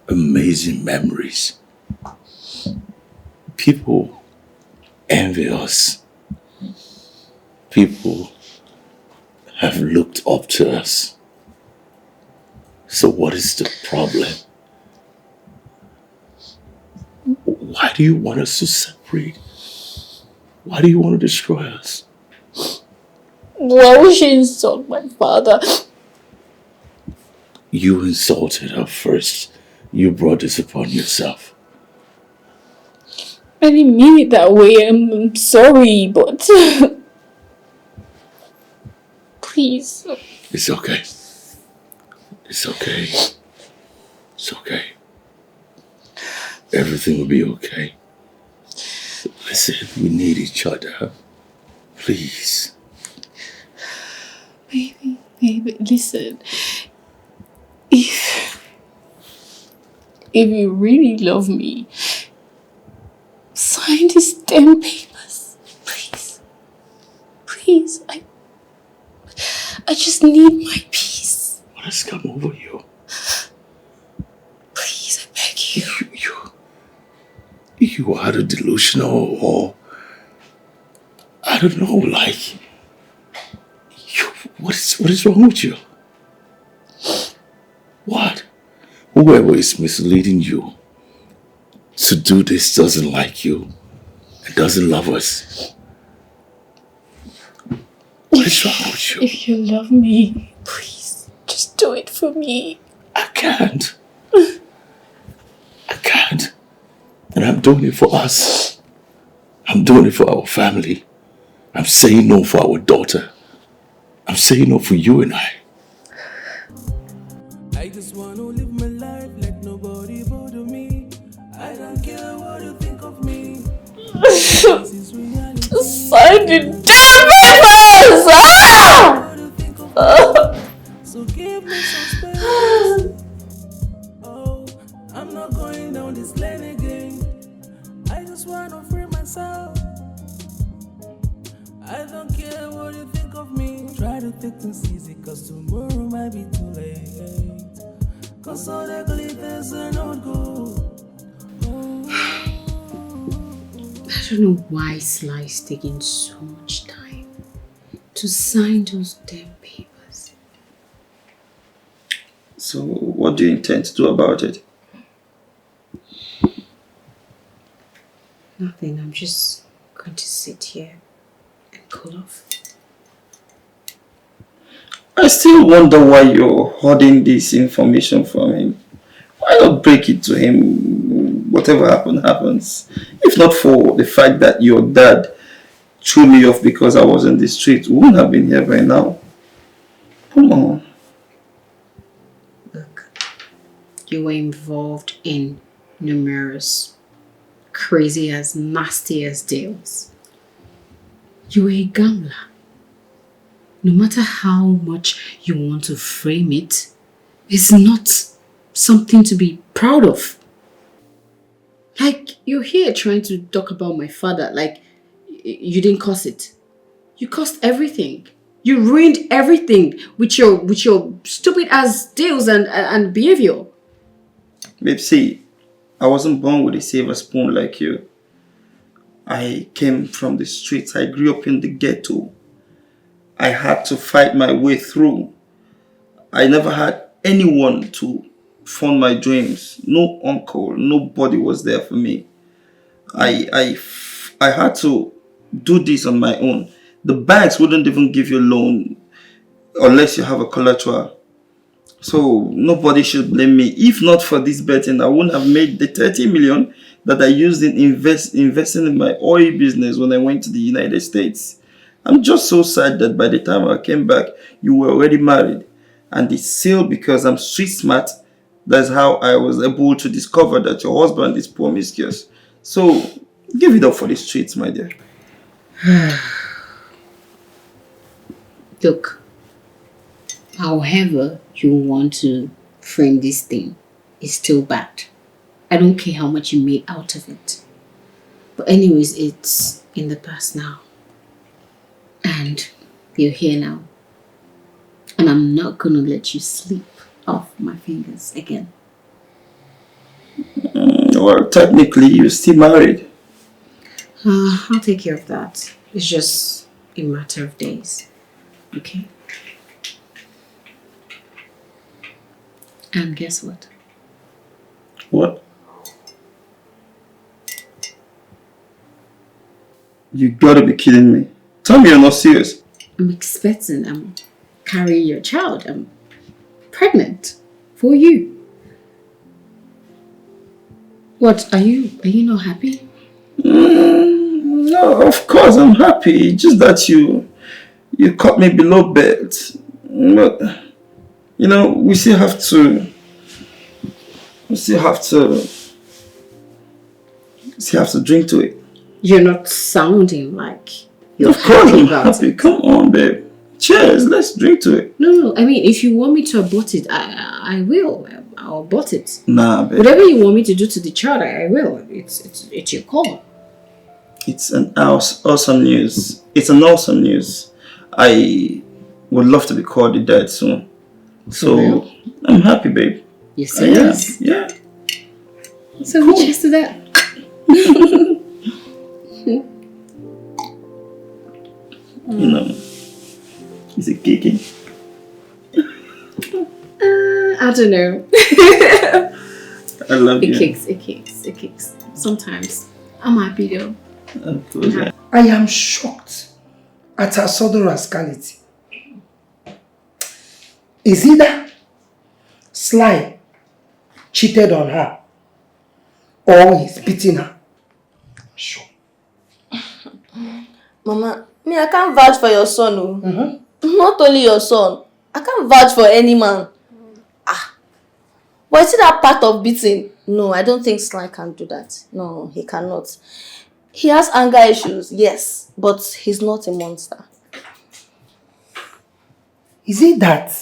amazing memories. People envy us. People have looked up to us. So what is the problem? Why do you want us to separate? Why do you want to destroy us? Why would she insult my father? You insulted her first. You brought this upon yourself. I didn't mean it that way. I'm sorry, but... Please. It's okay. It's okay. It's okay. Everything will be okay. Listen, we need each other. Please. Baby, listen. If you really love me, sign these damn papers. Please. Please. I just need my peace. What has come over you? Please, I beg you. You are delusional or I don't know, like what is wrong with you? What? Whoever is misleading you to do this doesn't like you and doesn't love us. What is wrong with you? If you love me, please, just do it for me. I can't. And I'm doing it for us. I'm doing it for our family. I'm saying no for our daughter. I'm saying no for you and I. I just want to live my life like nobody bother me. I don't care what you think of me. This is reality. Sign the damn papers! What you think of me. So give me some space. Oh, I'm not going down this lane again. I just want to free myself. I don't care what you think of me. Try to take things easy, cause tomorrow might be too late. Cause all the glitters are not good. I don't know why Sly is taking so much time to sign those damn papers. So, what do you intend to do about it? Nothing, I'm just going to sit here and cool off. I still wonder why you're holding this information from him. Why not break it to him? Whatever happens. If not for the fact that your dad threw me off because I was in the street, we wouldn't have been here by now. Come on. Look, you were involved in numerous crazy as nasty as deals. You were a gambler. No matter how much you want to frame it, it's not something to be proud of. Like, you're here trying to talk about my father like you didn't cause it. You caused everything. You ruined everything with your stupid ass deals and behavior. Babe, see, I wasn't born with a silver spoon like you. I came from the streets. I grew up in the ghetto. I had to fight my way through. I never had anyone to fund my dreams. No uncle, nobody was there for me. I had to do this on my own. The banks wouldn't even give you a loan unless you have a collateral. So nobody should blame me. If not for this betting, I wouldn't have made the 30 million that I used in investing in my oil business when I went to the United States. I'm just so sad that by the time I came back, you were already married. And it's still because I'm street smart. That's how I was able to discover that your husband is promiscuous. So give it up for the streets, my dear. Look, however you want to frame this thing, it's still bad. I don't care how much you made out of it. But anyways, it's in the past now. And you're here now. And I'm not gonna let you slip off my fingers again. Well, technically, you're still married. I'll take care of that. It's just a matter of days. Okay? And guess what? What? You gotta be kidding me. Tell me you're not serious. I'm expecting, I'm carrying your child. I'm pregnant for you. What, are you not happy? No, of course I'm happy. Just that you caught me below belt. But, you know, we still have to drink to it. You're not sounding like you're Of course happy I'm about happy. it. Come on, babe. Cheers. Let's drink to it. No, I mean, if you want me to abort it, I will. I'll abort it. Nah, babe. Whatever you want me to do to the child, I will. It's your call. It's an awesome news. It's an awesome news. I would love to be called the dad soon. So real? I'm happy, babe. You serious? Yeah. So cool. Cheers to that. You know, is it kicking? I don't know. I love you. It kicks. Sometimes. I'm happy though. I am shocked at her sudden rascality. Is either Sly cheated on her or he's beating her? Sure. Mama, me, I can't vouch for your son. Oh. Mm-hmm. Not only your son. I can't vouch for any man. But is it that part of beating? No, I don't think Sly can do that. No, he cannot. He has anger issues, yes, but he's not a monster. Is it that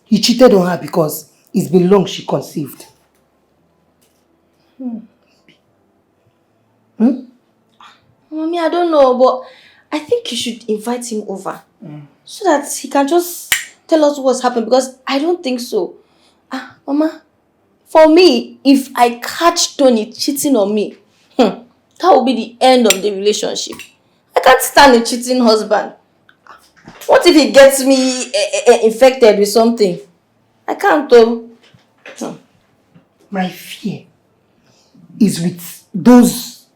he cheated on her because it's been long she conceived? Mommy, I don't know, but I think you should invite him over so that he can just tell us what's happened, because I don't think so. Mama, for me, if I catch Tony cheating on me, that will be the end of the relationship. I can't stand a cheating husband. What if he gets me infected with something? I can't though. My fear is with those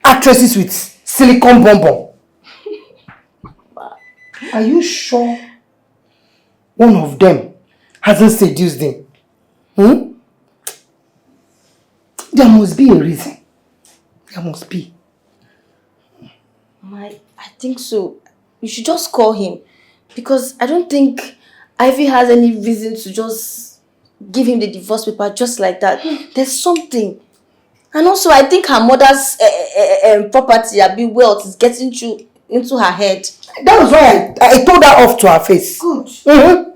actresses with silicone bonbon. Are you sure one of them hasn't seduced him? There must be a reason. There must be. I think so. You should just call him, because I don't think Ivy has any reason to just give him the divorce paper just like that. There's something. And also, I think her mother's property, wealth, is getting into her head. That was why I told her off to her face. Good.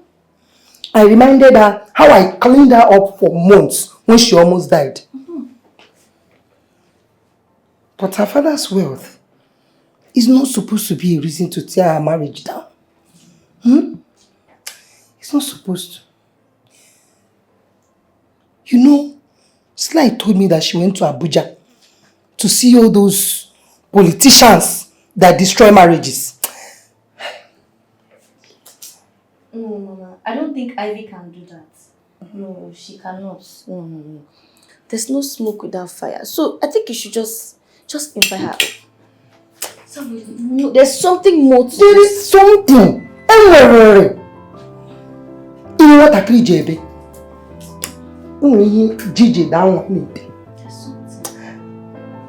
I reminded her how I cleaned her up for months when she almost died. But her father's wealth is not supposed to be a reason to tear her marriage down. It's not supposed to. You know, Sly told me that she went to Abuja to see all those politicians that destroy marriages. No, Mama. I don't think Ivy can do that. No, she cannot. No. There's no smoke without fire. So I think you should just invite her. No, there's something more to There is something. You know what I call JB? Only Gigi down me. There's something.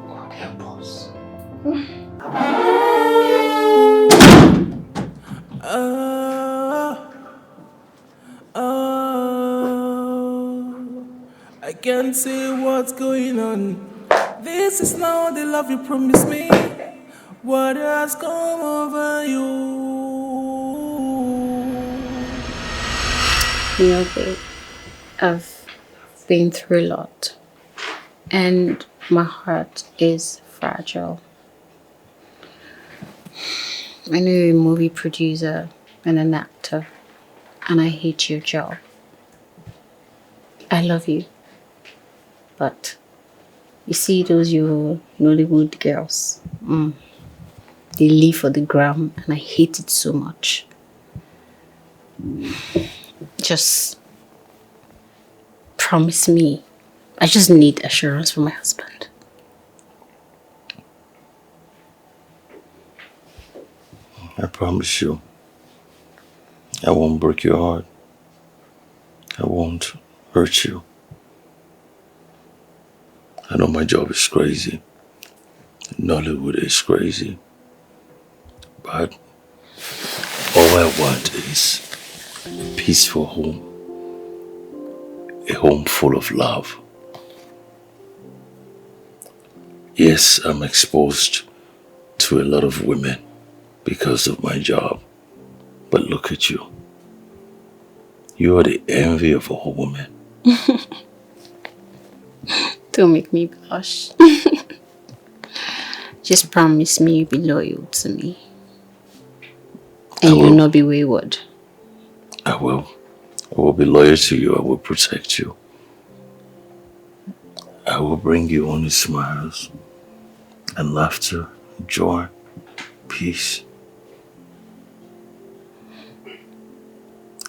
God help us. I can't say what's going on. This is not the love you promised me. What has come over you? You know, babe, I've been through a lot. And my heart is fragile. I know you're a movie producer and an actor. And I hate your job. I love you. But you see those your Nollywood girls, they live for the gram and I hate it so much. Just promise me. I just need assurance from my husband. I promise you, I won't break your heart. I won't hurt you. I know my job is crazy. Nollywood is crazy. But all I want is a peaceful home. A home full of love. Yes, I'm exposed to a lot of women because of my job. But look at you. You are the envy of all women. Don't make me blush. Just promise me you'll be loyal to me. And you'll not be wayward. I will. I will be loyal to you. I will protect you. I will bring you only smiles and laughter, joy, peace.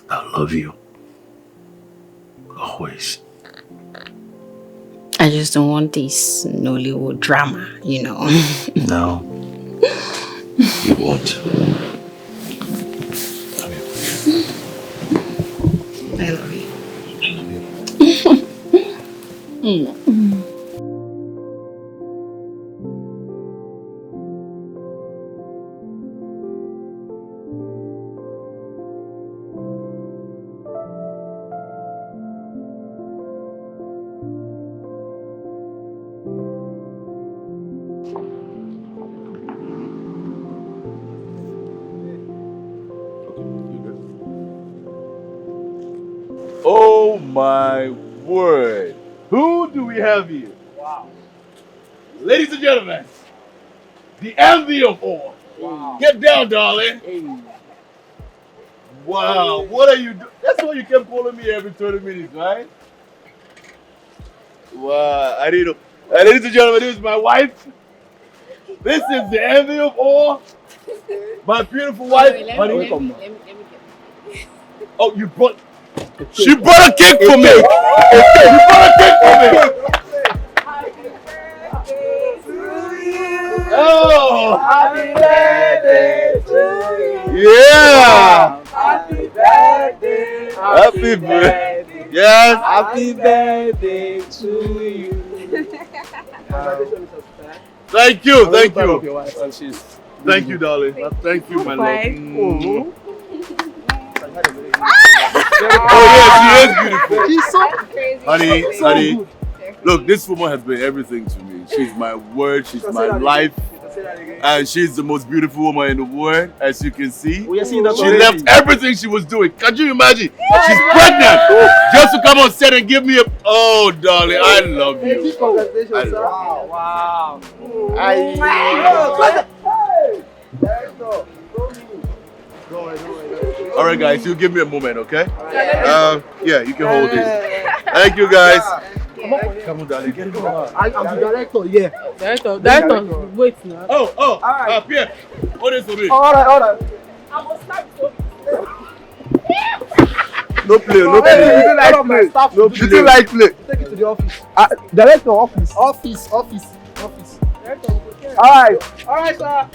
I love you. Always. I just don't want this Nollywood drama, you know. No. You won't. I love you. Oh my word. Who do we have here? Wow. Ladies and gentlemen, the envy of all. Wow. Get down, darling. Hey. Wow, what are you doing? That's why you kept calling me every 30 minutes, right? Wow, I didn't know. Ladies and gentlemen, this is my wife. This is the envy of all. My beautiful wife. Let me get it. Oh, you brought... She brought a cake for me! She brought a cake for me! Oh! Happy birthday to you. Yeah! Happy birthday. Happy birthday. Yes! Happy birthday to you. Thank you, thank you. Thank you, darling. Thank you, my love. Oh yeah, she is beautiful. She's so crazy. Honey, look, this woman has been everything to me. She's my word, she's my life. And she's the most beautiful woman in the world, as you can see. She left everything she was doing. Can you imagine? She's pregnant just to come on set and give me a... Oh, darling, I love you. Congratulations, sir. Wow. All right, guys, you give me a moment, okay? Yeah, you can hold this. Thank you, guys. Come on, darling. Get it on. I'm the director, yeah. Director, wait now. Pierre. What is for me? Alright. No play. You didn't like play. Take it to the office. Director, office. Office. Alright, sir.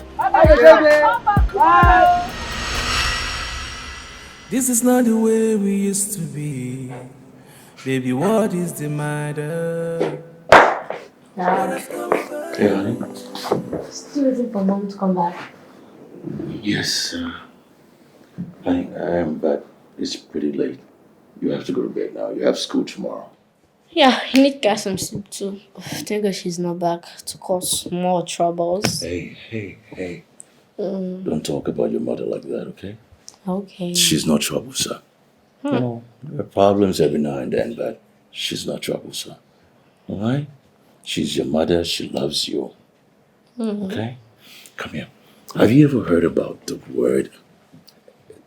Bye. This is not the way we used to be. Baby, what is the matter? Hey, honey. Still waiting for mom to come back. Yes, honey, I am, but it's pretty late. You have to go to bed now. You have school tomorrow. Yeah, I need to get some sleep too. Thank God she's not back to cause more troubles. Hey. Don't talk about your mother like that, okay? Okay. She's not troublesome. You know, there are problems every now and then, but she's not troublesome. All right? She's your mother. She loves you. Okay? Come here. Have you ever heard about the word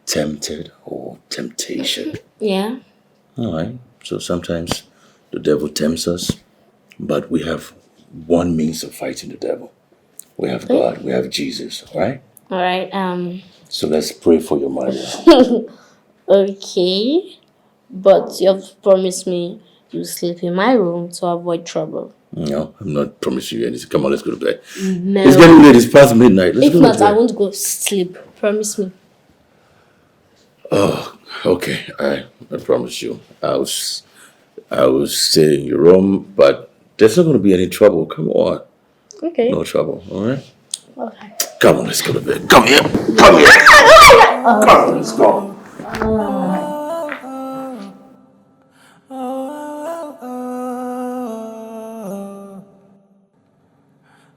tempted or temptation? Yeah. All right. So sometimes the devil tempts us, but we have one means of fighting the devil. We have God. We have Jesus. All right? All right. So let's pray for your mother. Okay. But you've promised me you'll sleep in my room to avoid trouble. No, I'm not promising you anything. Come on, let's go to bed. No. It's getting late. It's past midnight. Let's If go not, to bed. I won't go sleep. Promise me. Oh, okay. I promise you. I'll stay in your room, but there's not going to be any trouble. Come on. Okay. No trouble. All right? Okay. Come on, let's go to bed. Come here. Come here. Come on, let's go.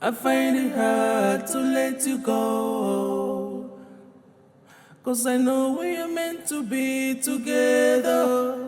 I find it hard to let you go, 'cause I know we are meant to be together.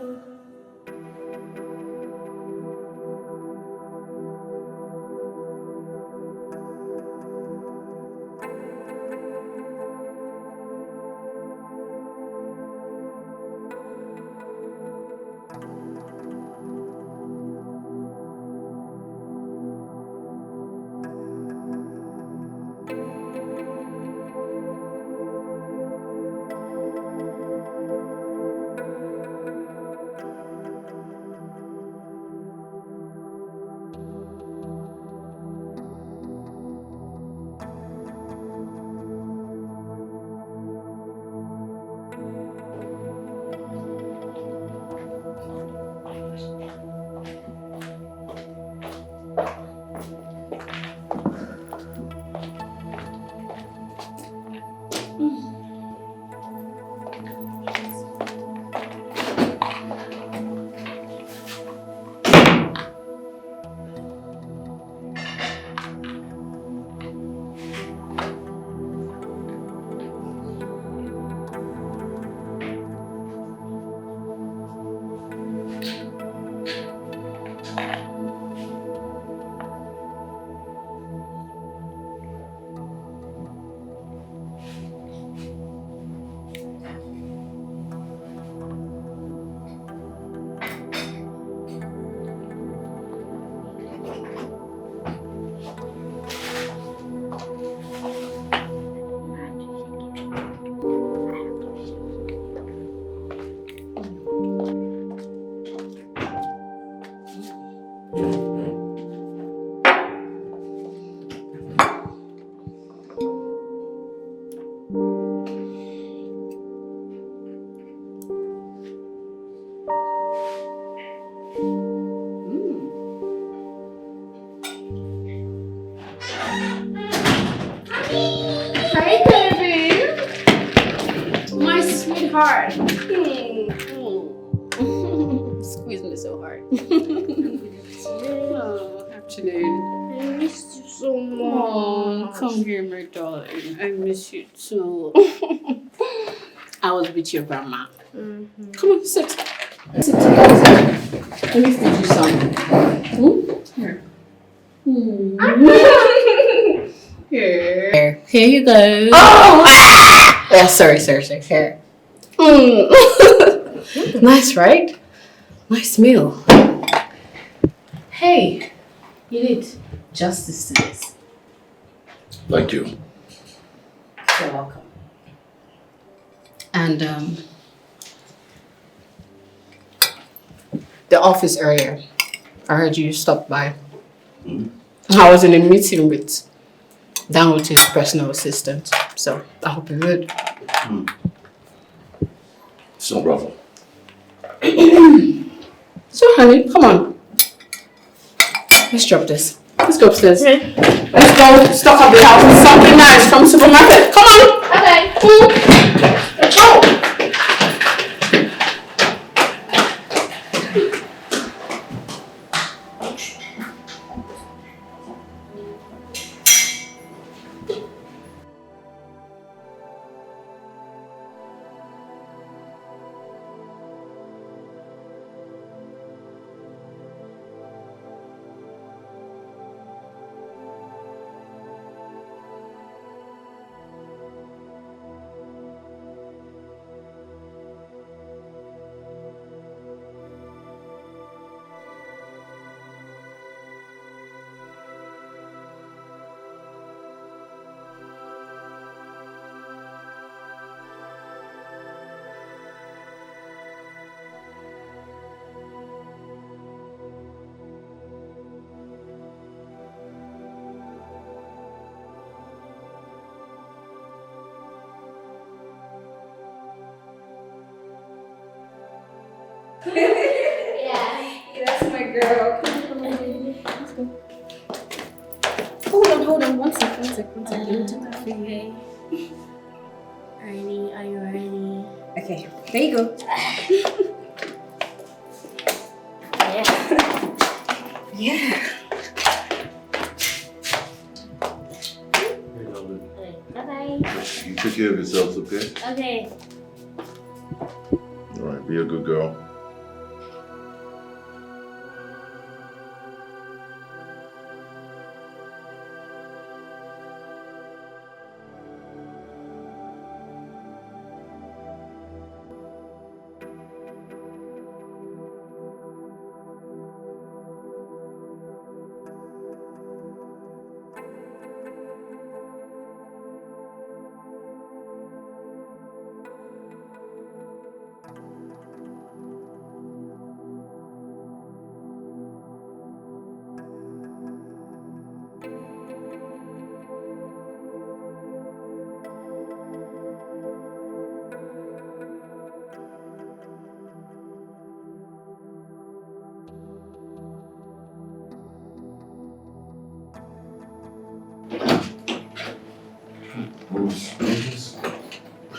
Hi, baby. My sweetheart. Squeeze me so hard. Afternoon. I missed you so much. Oh, come here, my darling. I miss you too. I was with your grandma. Come on, sit. Sit. Let me feed you some. Here. Here you go. Oh! Yeah, sorry. Here. Nice, right? Nice meal. Hey, you did justice to this. Thank you. You're welcome. And the office earlier, I heard you stopped by. I was in a meeting with Dangote's personal assistant, so I hope you're good. It's no problem. So, honey, come on. Let's drop this. Let's go upstairs. Okay. Let's go stock up the house with something nice from the supermarket. Come on. Okay. Let's go. Yeah, that's my girl. Let's go. Hold on. One second. Okay. Ready? Are you ready? Okay, there you go. Yeah. Bye-bye. You take care of yourselves, okay? Okay. All right, be a good girl.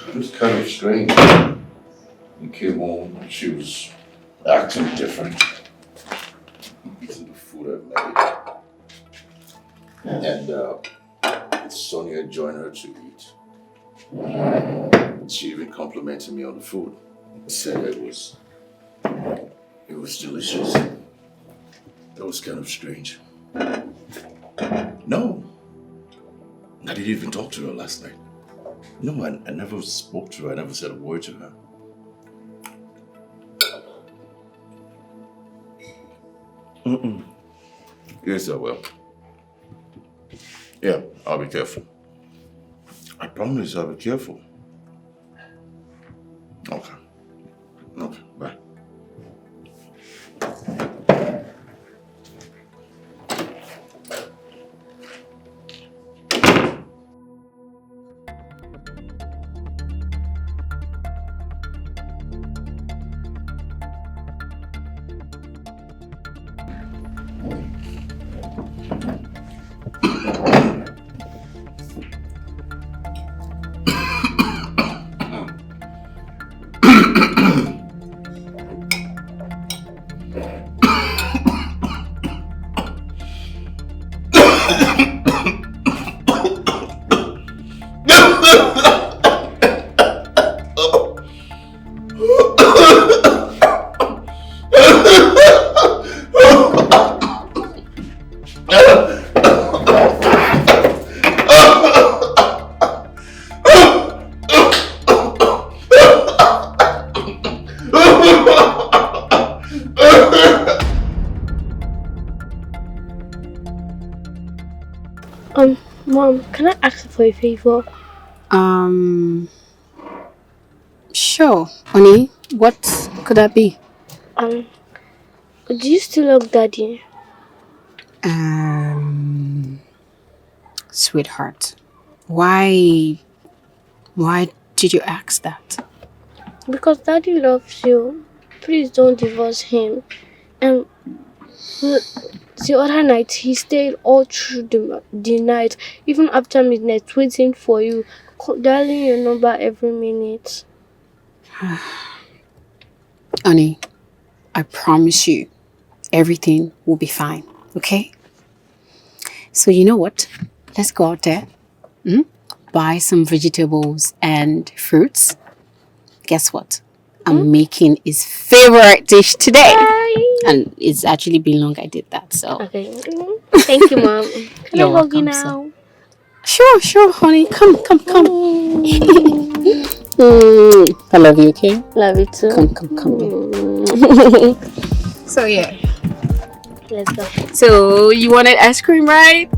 It was kind of strange. We came home and she was acting different. Eating the food I made. And Sonia joined her to eat. She even complimented me on the food. Said it was delicious. That was kind of strange. No. I didn't even talk to her last night. No, I never spoke to her. I never said a word to her. Yes, I will. Yeah, I'll be careful. I promise I'll be careful. Okay. Okay, bye. can I ask for a favor? Sure. Honey, what could that be? Do you still love Daddy? Sweetheart, why did you ask that? Because Daddy loves you. Please don't divorce him. And the other night, he stayed all through the night, even after midnight, waiting for you, dialing your number every minute. Honey, I promise you, everything will be fine, okay? So you know what? Let's go out there, buy some vegetables and fruits. Guess what? I'm making his favorite dish today. Bye. And it's actually been long I did that, so. Okay. Thank you, Mom. Can I hug you now? Sure, honey. Come. I love you, okay? Love you too. Come. So yeah. Let's go. So you wanted ice cream, right?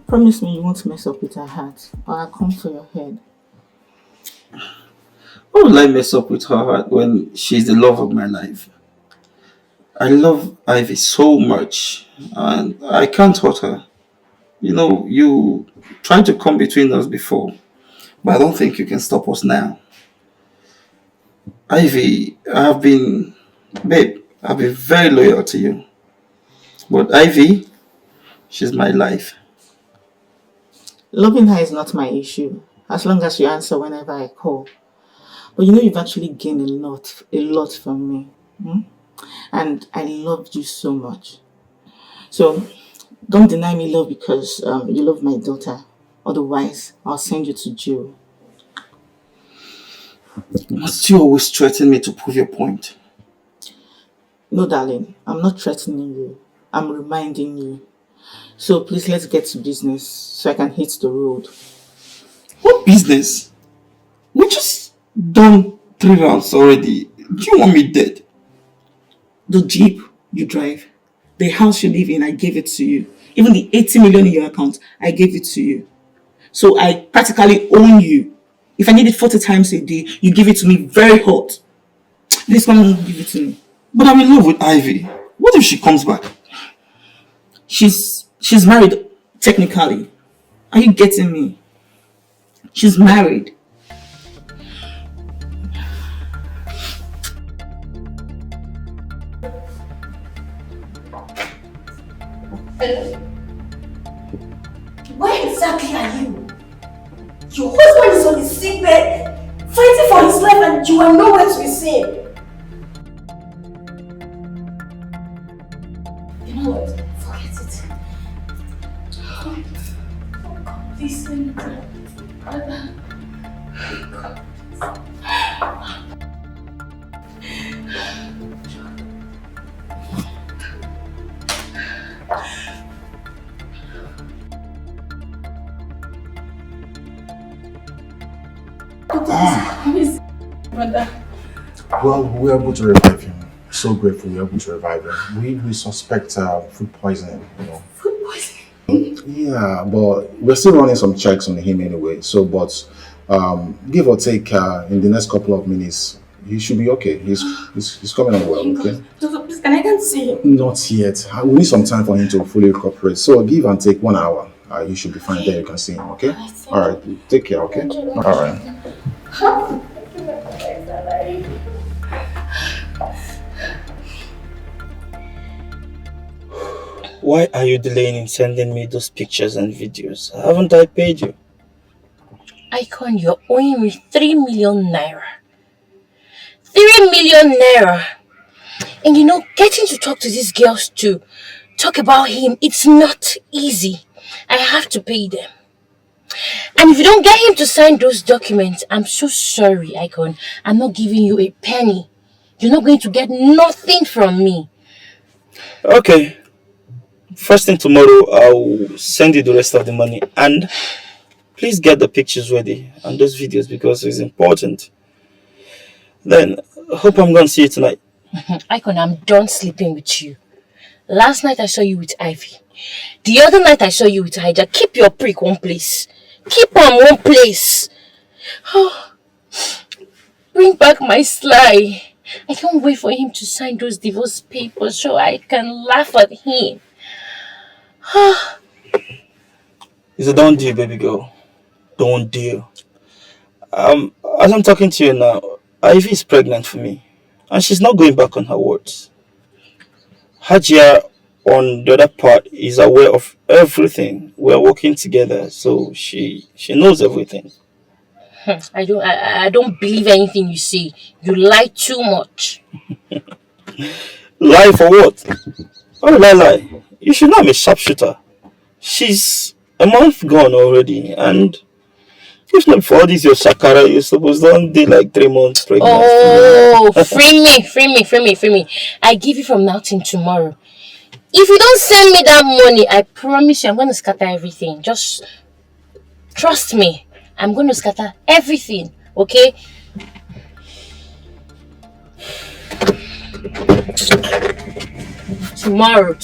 Promise me you won't mess up with her heart, or I'll come for your head. Why would I mess up with her heart when she's the love of my life? I love Ivy so much, and I can't hurt her. You know, you tried to come between us before, but I don't think you can stop us now. Ivy, I've been very loyal to you. But Ivy, she's my life. Loving her is not my issue, as long as you answer whenever I call. But you know you've actually gained a lot from me. And I love you so much. So don't deny me love because you love my daughter. Otherwise, I'll send you to jail. Must you always threaten me to prove your point? No, darling, I'm not threatening you. I'm reminding you. So please, let's get to business so I can hit the road. What business? We just done 3 rounds already. Do you want me dead? The Jeep you drive, the house you live in, I gave it to you. Even the 80 million in your account, I gave it to you. So I practically own you. If I need it 40 times a day, you give it to me very hot. Please come and give it to me. But I'm in love with Ivy. What if she comes back? She's married, technically. Are you getting me? She's married. Hello? Where exactly are you? Your husband is on his sick bed, fighting for his life, and you are nowhere to be seen. You know what? Forget it. Oh God, please let me go. Well, we were able to revive him. So grateful we were able to revive him. We suspect food poisoning, Food poisoning? Yeah, but we're still running some checks on him anyway. So, but give or take, in the next couple of minutes, he should be okay. He's coming on well, okay? Please, can I see him? Not yet. We need some time for him to fully recuperate. So give and take 1 hour. You should be fine there. You can see him, okay? All right. Take care, okay? All right. Why are you delaying in sending me those pictures and videos? Haven't I paid you? Icon, you're owing me 3 million naira. 3 million naira! And you know, getting to talk to these girls to talk about him, it's not easy. I have to pay them. And if you don't get him to sign those documents, I'm so sorry, Icon. I'm not giving you a penny. You're not going to get nothing from me. Okay. First thing tomorrow, I'll send you the rest of the money. And please get the pictures ready and those videos because it's important. Then, hope I'm going to see you tonight. Icon, I'm done sleeping with you. Last night I saw you with Ivy. The other night I saw you with Hija. Keep your prick one place. Keep on one place. Oh, bring back my Sly. I can't wait for him to sign those divorce papers so I can laugh at him. It's a done deal, baby girl. Done deal. As I'm talking to you now, Ivy is pregnant for me. And she's not going back on her words. Hajia, on the other part, is aware of everything. We're working together, so she knows everything. I don't believe anything you say. You lie too much. Lie for what? Why would I lie? You should not be a sharpshooter. She's a month gone already, and if not for all this your shakara, you're supposed to be like 3 months pregnant. Oh, free me. I give you from now till tomorrow. If you don't send me that money, I promise you I'm going to scatter everything. Just trust me. I'm going to scatter everything, okay? Tomorrow.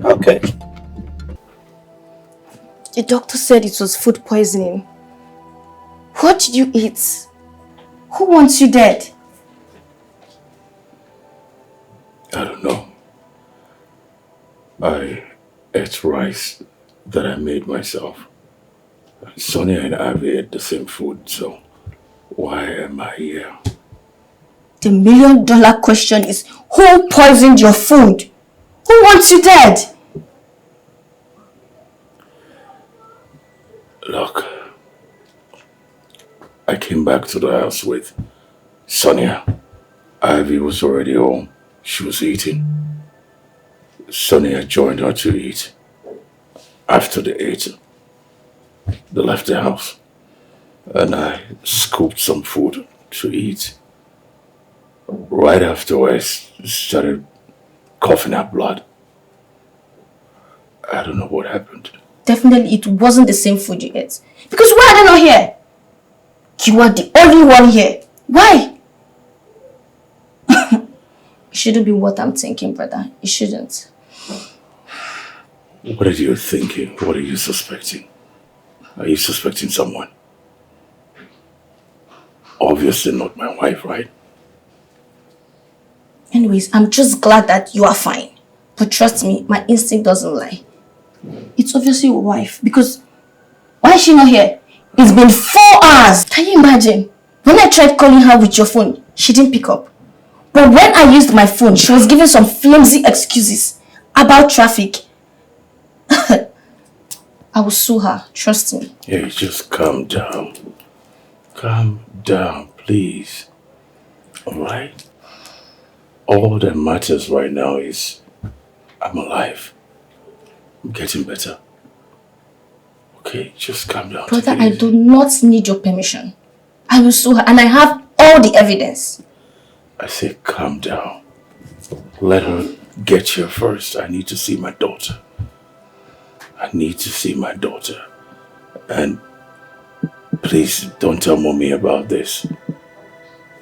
Okay. The doctor said it was food poisoning. What did you eat? Who wants you dead? I don't know. I ate rice that I made myself. Sonia and Ivy ate the same food, so why am I here? The $1 million question is, who poisoned your food? Who wants you dead? Look, I came back to the house with Sonia. Ivy was already home. She was eating. Sonia joined her to eat. After they ate, they left the house. And I scooped some food to eat. Right after I started coughing up blood. I don't know what happened. Definitely it wasn't the same food you ate. Because why are they not here? You are the only one here. Why? It shouldn't be what I'm thinking, brother. It shouldn't. What are you thinking? What are you suspecting? Are you suspecting someone? Obviously not my wife, right? Anyways, I'm just glad that you are fine. But trust me, my instinct doesn't lie. It's obviously your wife. Because why is she not here? It's been 4 hours. Can you imagine? When I tried calling her with your phone, she didn't pick up. But when I used my phone, she was giving some flimsy excuses about traffic. I will sue her. Trust me. Hey, just calm down. Calm down, please. Alright? All that matters right now is I'm alive. I'm getting better. Okay, just calm down. Brother, I do not need your permission. I will sue her and I have all the evidence. I say calm down. Let her get here first. I need to see my daughter. I need to see my daughter. And please don't tell mommy about this.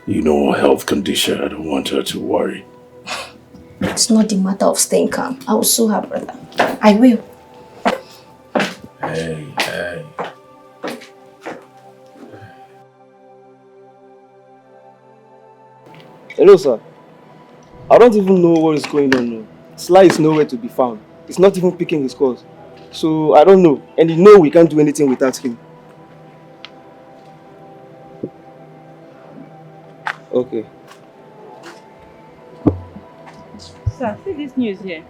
You know her health condition. I don't want her to worry. It's not the matter of staying calm. I will sue her, brother. I will. Hey. Hello, sir. I don't even know what is going on now. Sly is nowhere to be found. He's not even picking his calls. So, I don't know. And you know we can't do anything without him. Okay. Sir, see this news here.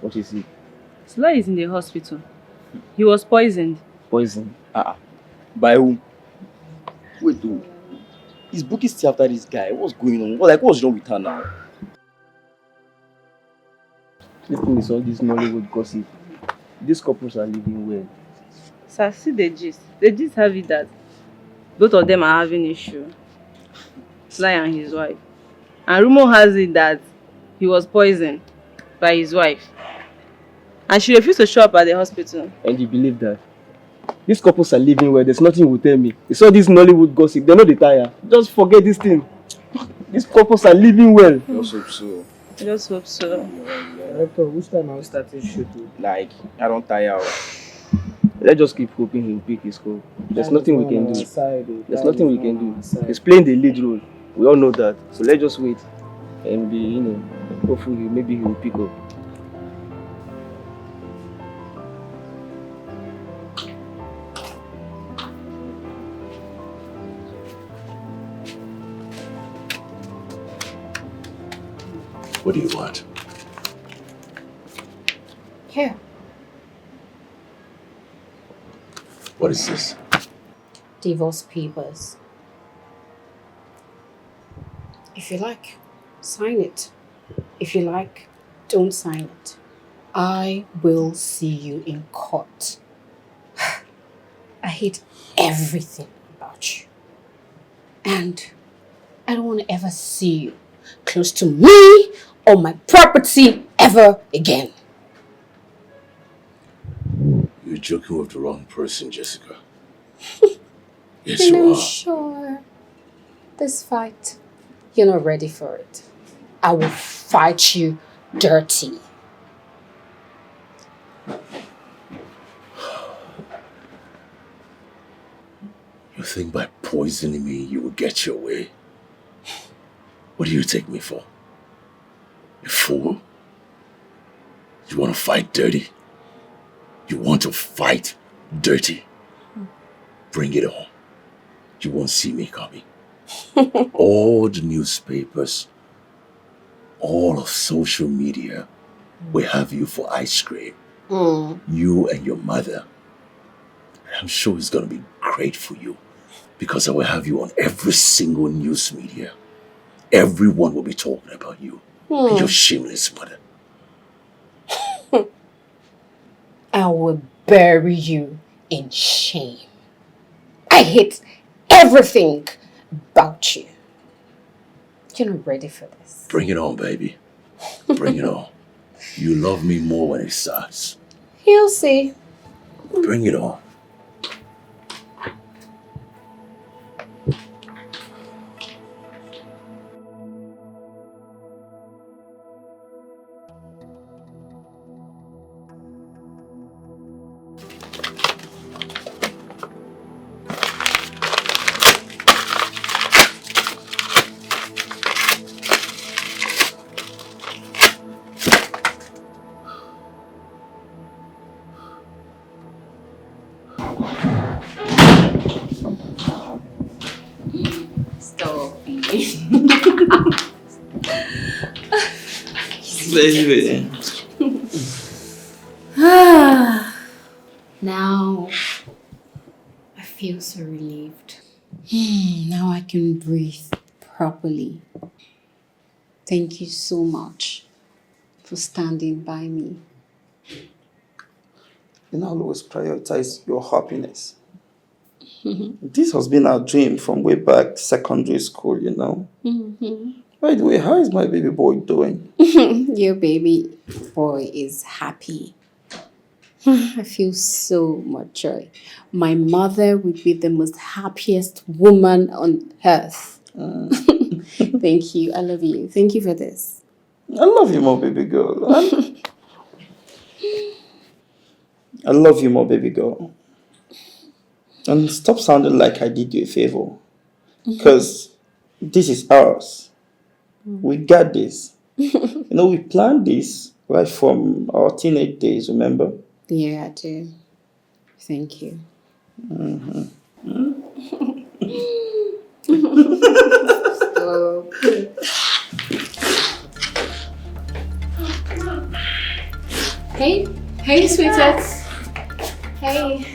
What is it? Sly is in the hospital. He was poisoned. Poison? By whom? Wait, who? Is Bookie still after this guy? What's going on? What's wrong with her now? The thing is all this Nollywood gossip. These couples are living well. Sir, see the gist. The gist have it that both of them are having issue. Sly and his wife. And rumor has it that he was poisoned by his wife. And she refused to show up at the hospital. And you believe that? These couples are living well. There's nothing you will tell me. You saw this Nollywood gossip. They know the tire. Just forget this thing. These couples are living well. Just hope so. I just hope so. Director, which time are we starting shooting? Like, I don't tire out. Let's just keep hoping he'll pick his call. There's nothing we can do. There's nothing we can do. He's playing the lead role. We all know that. So let's just wait and be, hopefully maybe he'll pick up. What do you want? Here. What is this? Divorce papers. If you like, sign it. If you like, don't sign it. I will see you in court. I hate everything about you. And I don't want to ever see you close to me or my property ever again. You're joking with the wrong person, Jessica. Yes, you I'm are. sure this fight, you're not ready for it. I will fight you dirty. You think by poisoning me you will get your way? What do you take me for? A fool? You want to fight dirty? You want to fight dirty? Bring it on. You won't see me coming. All the newspapers, all of social media will have you for ice cream. You and your mother. I'm sure it's going to be great for you because I will have you on every single news media. Everyone will be talking about you and your shameless mother. I will bury you in shame. I hate everything about you. You're not ready for this. Bring it on, baby. Bring it on. You love me more when it starts. You'll see. Bring it on. Baby. Now, I feel so relieved. Now I can breathe properly. Thank you so much for standing by me. And I'll always prioritize your happiness. This has been our dream from way back secondary school, By the way, how is my baby boy doing? Your baby boy is happy. I feel so much joy. My mother would be the most happiest woman on earth. Thank you. I love you. Thank you for this. I love you more, baby girl. I love you more, baby girl. And stop sounding like I did you a favor. Because this is ours. We got this. We planned this right from our teenage days, remember? Yeah, I do. Thank you. So good. Hey, sweetheart. Hey.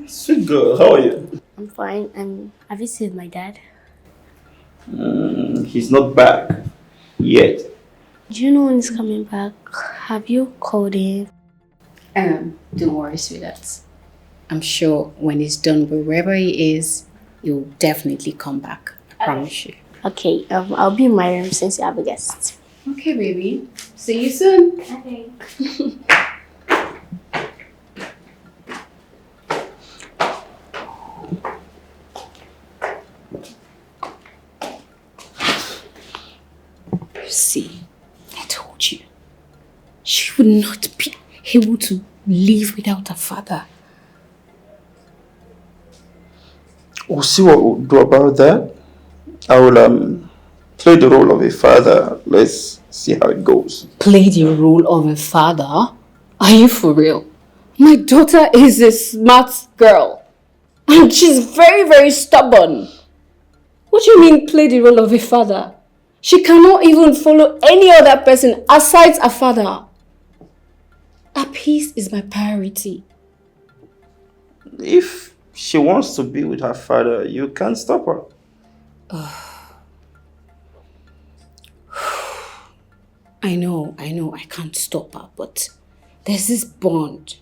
Sweet girl, how are you? I'm fine. Have you seen my dad? He's not back yet. Do you know when he's coming back? Have you called him? Don't worry, sweetheart. I'm sure when he's done wherever he is, he'll definitely come back. I promise you. Okay, I'll be in my room since you have a guest. Okay, baby. See you soon. Okay. See, I told you. She would not be able to live without her father. We'll see what we'll do about that. I will play the role of a father. Let's see how it goes. Play the role of a father? Are you for real? My daughter is a smart girl. And she's very, very stubborn. What do you mean play the role of a father? She cannot even follow any other person aside her father. Her peace is my priority. If she wants to be with her father, you can't stop her. I know, I can't stop her, but there's this bond,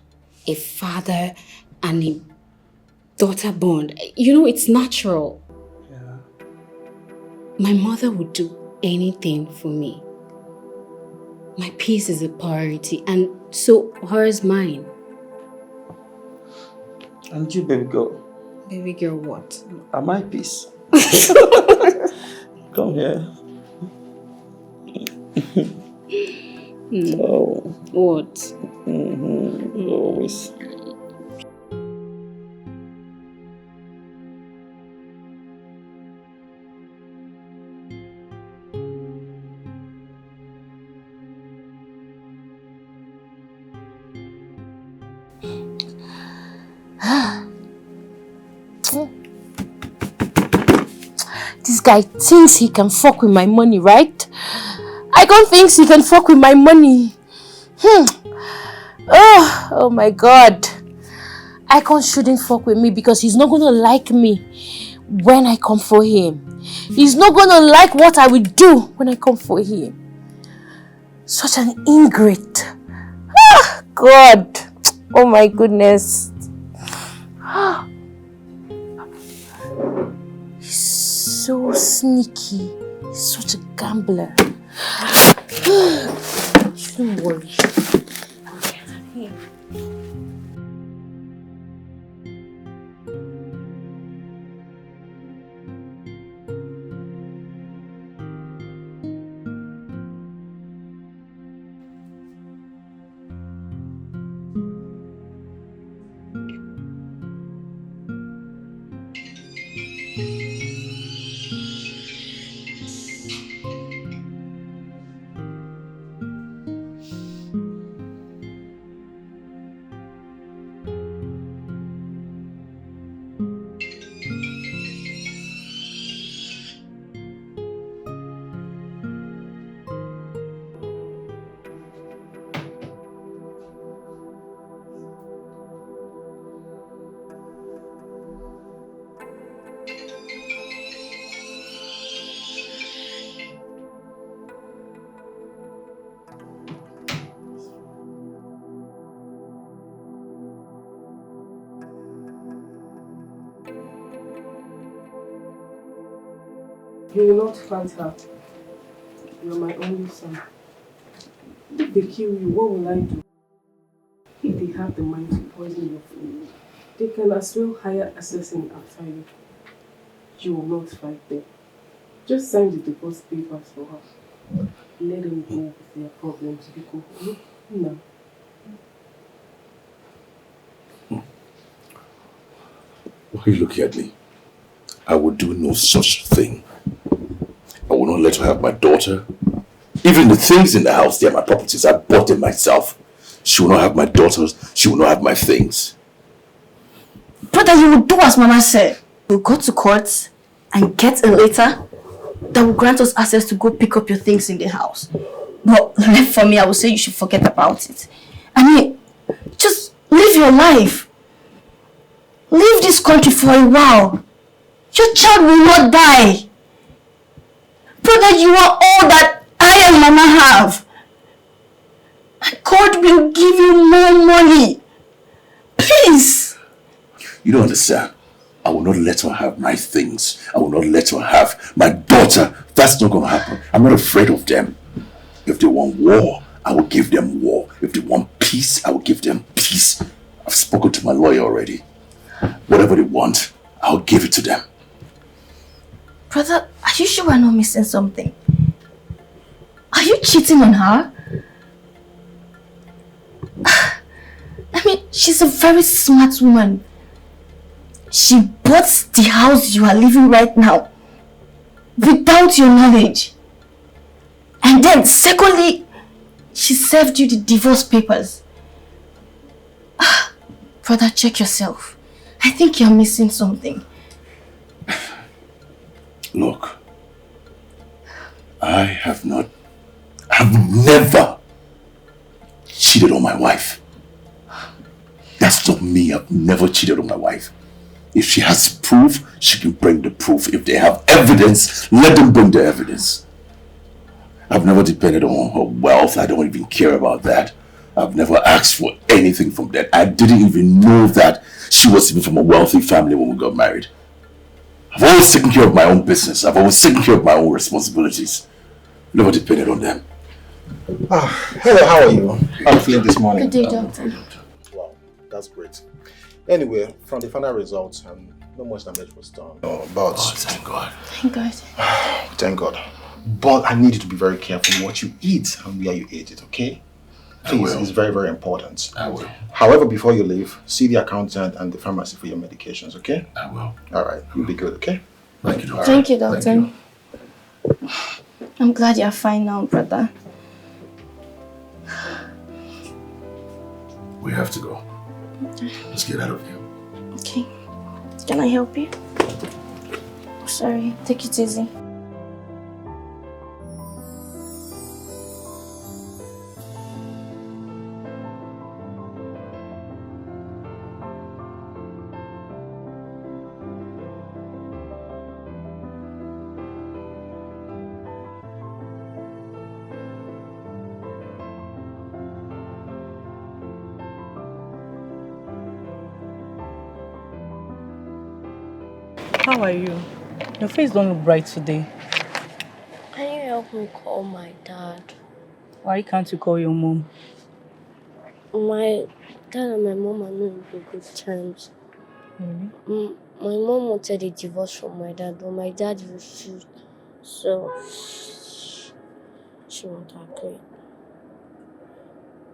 a father and a daughter bond. You know, it's natural. Yeah. My mother would do anything for me. My peace is a priority, and so hers mine. And you, baby girl? Baby girl, what? Am my peace? Come here. Oh. What? Always. This guy thinks he can fuck with my money, right? I don't think he can fuck with my money. Oh my god. Icon shouldn't fuck with me because he's not gonna like me when I come for him. He's not gonna like what I will do when I come for him. Such an ingrate. God. Oh my goodness. He's so sneaky. He's such a gambler. Don't worry. You will not fight her. You are my only son. If they kill you, what will I do? If they have the mind to poison your food, they can as well hire assassin after you. You will not fight them. Just sign the divorce papers for her. Let them go with their problems, Biko. No. Why are you looking at me? I would do no such thing. I will not let her have my daughter. Even the things in the house, they are my properties. I bought them myself. She will not have my daughters. She will not have my things. Brother, you will do as Mama said. We'll go to court and get a letter that will grant us access to go pick up your things in the house. But for me, I would say you should forget about it. I mean, just live your life. Leave this country for a while. Your child will not die. Brother, you are all that I and Mama have. And God will give you more money. Please. You don't understand. I will not let her have my things. I will not let her have my daughter. That's not going to happen. I'm not afraid of them. If they want war, I will give them war. If they want peace, I will give them peace. I've spoken to my lawyer already. Whatever they want, I'll give it to them. Brother, are you sure we're not missing something? Are you cheating on her? I mean, she's a very smart woman. She bought the house you are living right now without your knowledge. And then, secondly, she served you the divorce papers. Brother, check yourself. I think you're missing something. Look, I've never cheated on my wife. That's not me. I've never cheated on my wife. If she has proof, she can bring the proof. If they have evidence, let them bring the evidence. I've never depended on her wealth. I don't even care about that. I've never asked for anything from that. I didn't even know that she was even from a wealthy family when we got married. I've always taken care of my own business. I've always taken care of my own responsibilities. Never depended on them. Hello, how are you? How are you feeling this morning? Good day, doctor. Wow, that's great. Anyway, from the final results, no much damage was done. But thank God. Thank God. Thank God. But I need you to be very careful what you eat and where you eat it, okay? Please, it's very, very important. I will. However, before you leave, see the accountant and the pharmacy for your medications, okay? I will. All right, you'll be good, okay? Thank you, doctor. Thank you, doctor. Thank you. I'm glad you're fine now, brother. We have to go. Let's get out of here. Okay. Can I help you? Sorry, take it easy. How are you? Your face don't look bright today. Can you help me call my dad? Why can't you call your mom? My dad and my mom are not in good terms. Really? My mom wanted a divorce from my dad, but my dad refused. So she won't agree.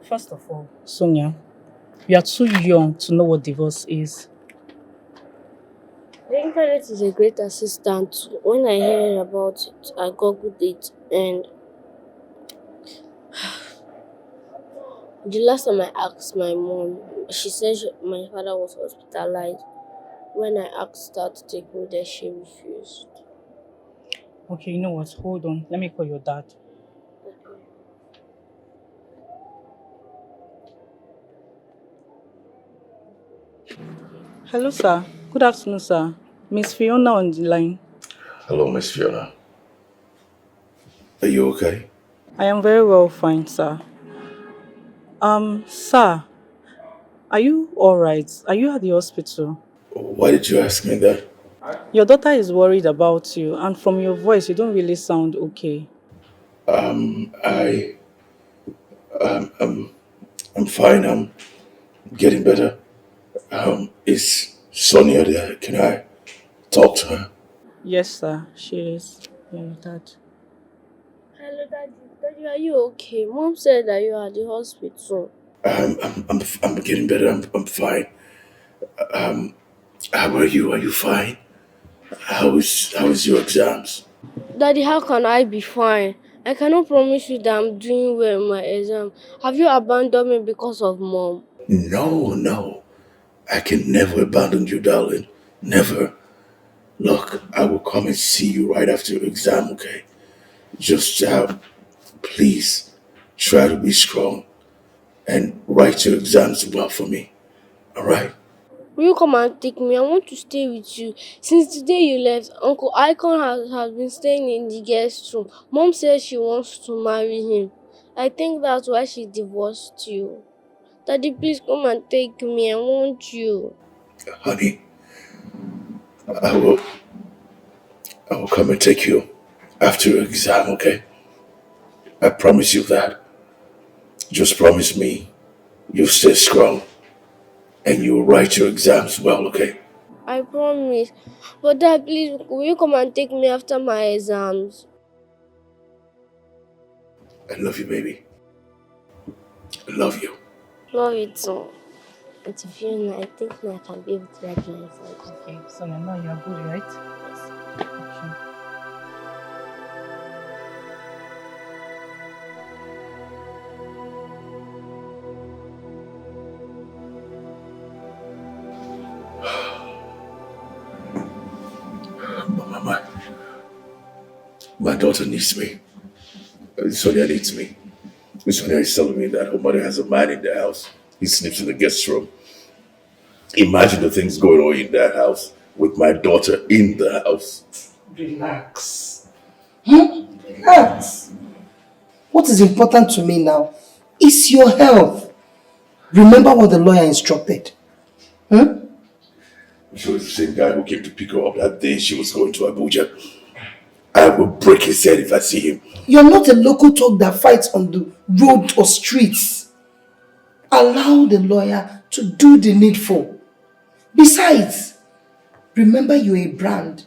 First of all, Sonia, you are too young to know what divorce is. The internet is a great assistant. When I heard about it, I googled it, and the last time I asked my mom, she said my father was hospitalized. When I asked her to take me there, she refused. Okay, you know what? Hold on. Let me call your dad. Hello, sir. Good afternoon, sir. Miss Fiona on the line. Hello, Miss Fiona. Are you okay? I am very well, fine, sir. Sir, are you alright? Are you at the hospital? Why did you ask me that? Your daughter is worried about you, and from your voice, you don't really sound okay. I'm fine. I'm getting better. Is Sonia there? Can I talk to her? Yes, sir. She is. Yeah, your dad. Hello, Daddy. Daddy, are you okay? Mom said that you are at the hospital. I'm getting better. I'm fine. How are you? Are you fine? How is your exams? Daddy, how can I be fine? I cannot promise you that I'm doing well in my exam. Have you abandoned me because of Mom? No. I can never abandon you, darling. Never. Look, I will come and see you right after your exam, okay? Just please try to be strong and write your exams well for me. Alright? Will you come and take me? I want to stay with you. Since the day you left, Uncle Icon has been staying in the guest room. Mom says she wants to marry him. I think that's why she divorced you. Daddy, please come and take me. I want you. Honey, I will come and take you after your exam, okay? I promise you that. Just promise me you'll stay strong and you'll write your exams well, okay? I promise. But Dad, please, will you come and take me after my exams? I love you, baby. I love you. Love it too. And to feel now, I think now I can be able to write my exams. Okay, so now you're good, right? Yes. Okay. My daughter needs me. Sonia needs me. Sonia is telling me that her mother has a man in the house. He sleeps in the guest room. Imagine the things going on in that house with my daughter in the house. Relax. Relax. What is important to me now is your health. Remember what the lawyer instructed. I'm sure it's the same guy who came to pick her up that day she was going to Abuja. I will break his head if I see him. You're not a local talk that fights on the road or streets. Allow the lawyer to do the needful. Besides, remember you're a brand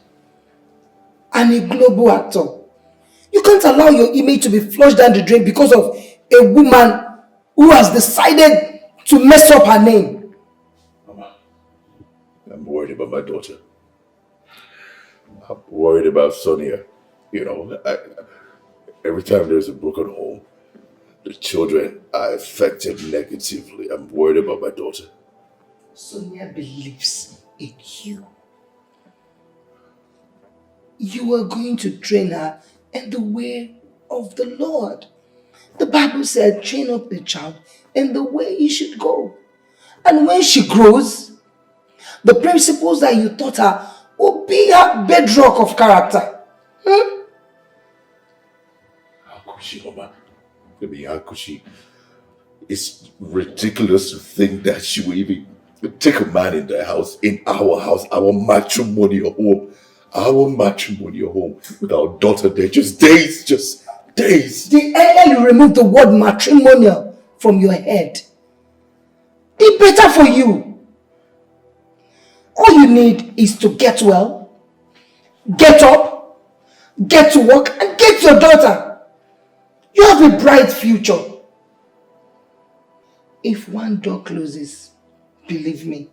and a global actor. You can't allow your image to be flushed down the drain because of a woman who has decided to mess up her name. Mama, I'm worried about my daughter. I'm worried about Sonia. You know, every time there's a broken home, the children are affected negatively. I'm worried about my daughter. Sonia believes in you. You are going to train her in the way of the Lord. The Bible said, train up a child in the way he should go. And when she grows, the principles that you taught her will be her bedrock of character. How could she, Mama? I mean, how could she? It's ridiculous to think that she will even take a man in the house, in our house, our matrimonial home. Our matrimonial home with our daughter there. Just days. The earlier you remove the word matrimonial from your head, the better for you. All you need is to get well, get up, get to work, and get your daughter. You have a bright future. If one door closes, believe me,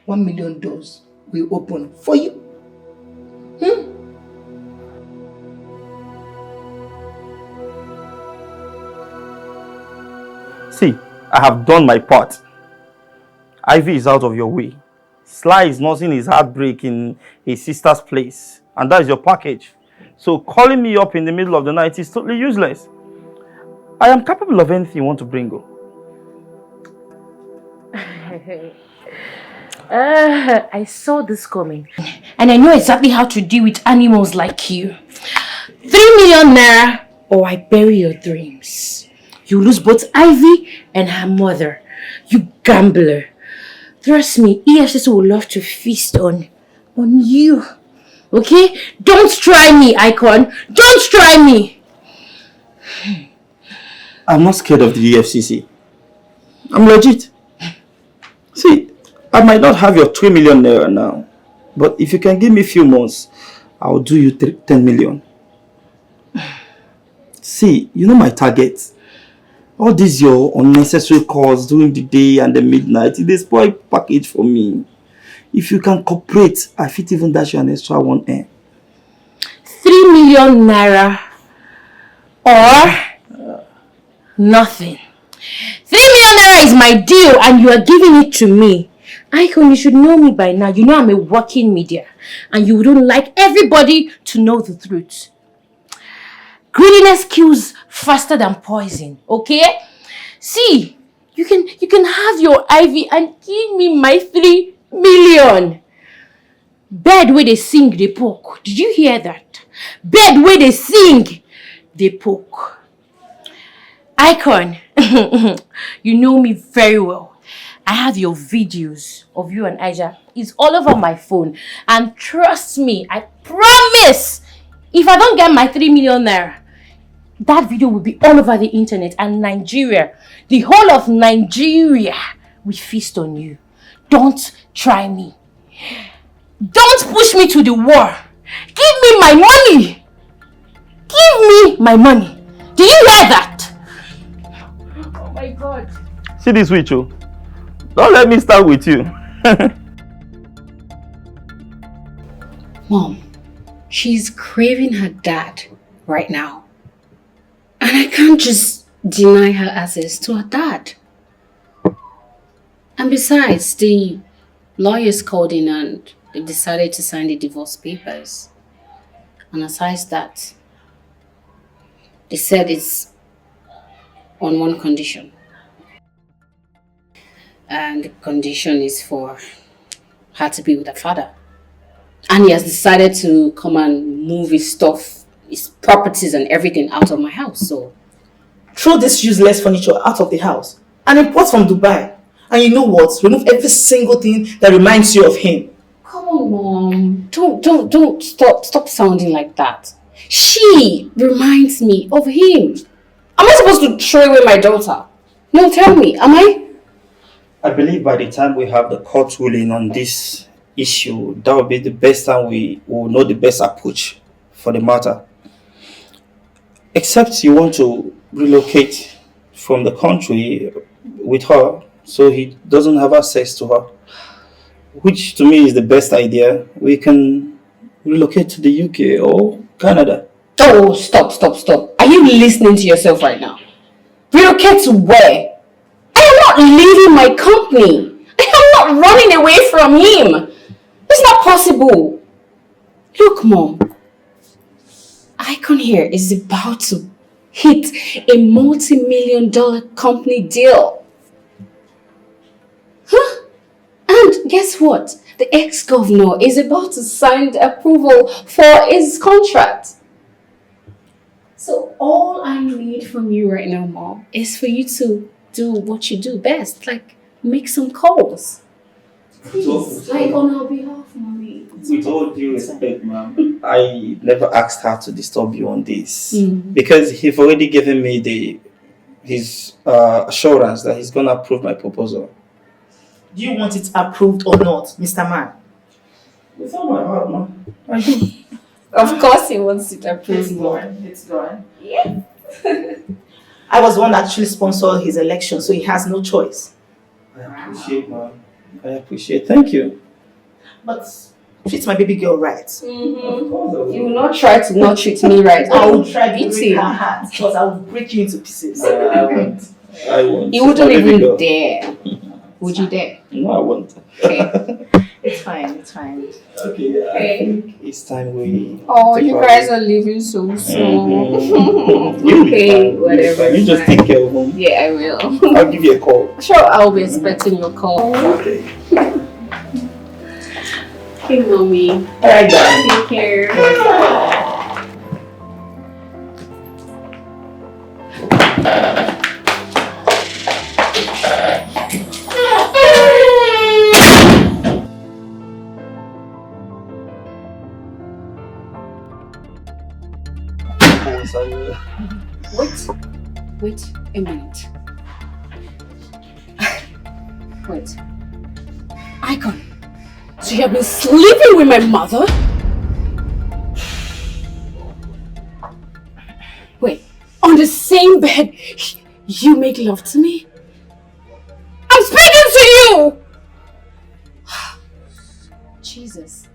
1 million doors will open for you. See, I have done my part. Ivy is out of your way. Sly is nursing his heartbreak in his sister's place. And that is your package. So calling me up in the middle of the night is totally useless. I am capable of anything you want to bring up. I saw this coming. And I know exactly how to deal with animals like you. 3 million naira or I bury your dreams. You lose both Ivy and her mother. You gambler. Trust me, EFCC will love to feast on you. Okay? Don't try me, Icon. Don't try me. I'm not scared of the EFCC. I'm legit. See, I might not have your 3 million naira now. But if you can give me a few months, I'll do you 10 million. See, you know my target. All these your unnecessary calls during the day and the midnight, it is a spoil package for me. If you can cooperate, I fit even dash you an extra 1M. 3 million naira or nothing. 3 million naira is my deal and you are giving it to me. Icon, you should know me by now. You know I'm a working media and you wouldn't like everybody to know the truth. Greediness kills faster than poison, okay? See, you can have your Ivy and give me my 3 million. Bird where they sing, they poke. Did you hear that? Bird where they sing, they poke. Icon, you know me very well. I have your videos of you and Aja. It's all over my phone. And trust me, I promise, if I don't get my 3 million naira, that video will be all over the internet, and Nigeria, the whole of Nigeria, will feast on you. Don't try me. Don't push me to the war. Give me my money. Give me my money. Do you hear that? Oh my God. See this switch, oh. Don't let me start with you. Mom, she's craving her dad right now. And I can't just deny her access to her dad. And besides, the lawyers called in and they decided to sign the divorce papers. And aside that, they said it's on one condition. And the condition is for her to be with her father. And he has decided to come and move his stuff, his properties and everything out of my house, so... Throw this useless furniture out of the house and import from Dubai. And you know what? Remove every single thing that reminds you of him. Come on, Mom. Don't stop sounding like that. She reminds me of him. Am I supposed to throw away my daughter? No, tell me, am I? I believe by the time we have the court ruling on this issue, that will be the best time we will know the best approach for the matter. Except you want to relocate from the country with her so he doesn't have access to her, which to me is the best idea. We can relocate to the UK or Canada. Oh, stop. Are you listening to yourself right now? Relocate to where? I am not leaving my company. I am not running away from him. It's not possible. Look, Mom. Icon here is about to hit a multi-million-dollar company deal. Huh? And guess what? The ex-governor is about to sign the approval for his contract. So all I need from you right now, Mom, is for you to do what you do best, like make some calls. Please, like on our behalf, Mommy. With all due respect, ma'am, I never asked her to disturb you on this because he's already given me his assurance that he's gonna approve my proposal. Do you want it approved or not, Mr. Man? It's not my heart, ma'am. I do. Of course he wants it approved. It's going. Yeah. I was the one that actually sponsored his election, so he has no choice. I appreciate, ma'am. I appreciate. Thank you. But treat my baby girl right. You will not try to not treat me right. I will try to break her heart because I will break you into pieces. I won't. You wouldn't even dare. Would you dare? No, I won't. Okay. It's fine. Okay, I think it's time we... Oh, you guys are leaving so soon. Okay, whatever. You just take care of him. Yeah, I will. I'll give you a call. Sure, I'll be expecting your call. Okay. Hey, Mommy. Alright, darling. Take care. Wait a minute. Wait. Icon, so you have been sleeping with my mother? Wait, on the same bed, you make love to me? I'm speaking to you! Jesus.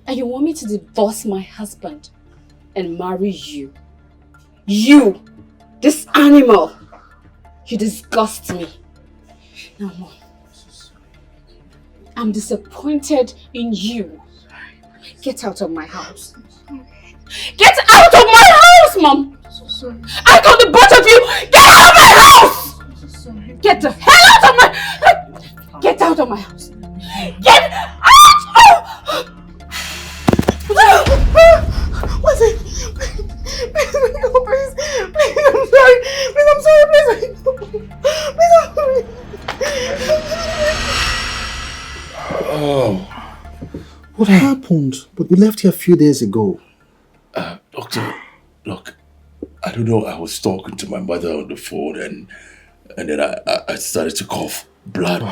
And you want me to divorce my husband and marry you? You! This animal! You disgust me. Now, Mom, I'm disappointed in you. Get out of my house. Get out of my house, Mom! I told the both of you, get out of my house! Get the hell out of my... Get out of my house. Get out! What's it? Please, I'm sorry. Please, I'm sorry. But you left here a few days ago. Doctor, look, I don't know, I was talking to my mother on the phone and then I started to cough blood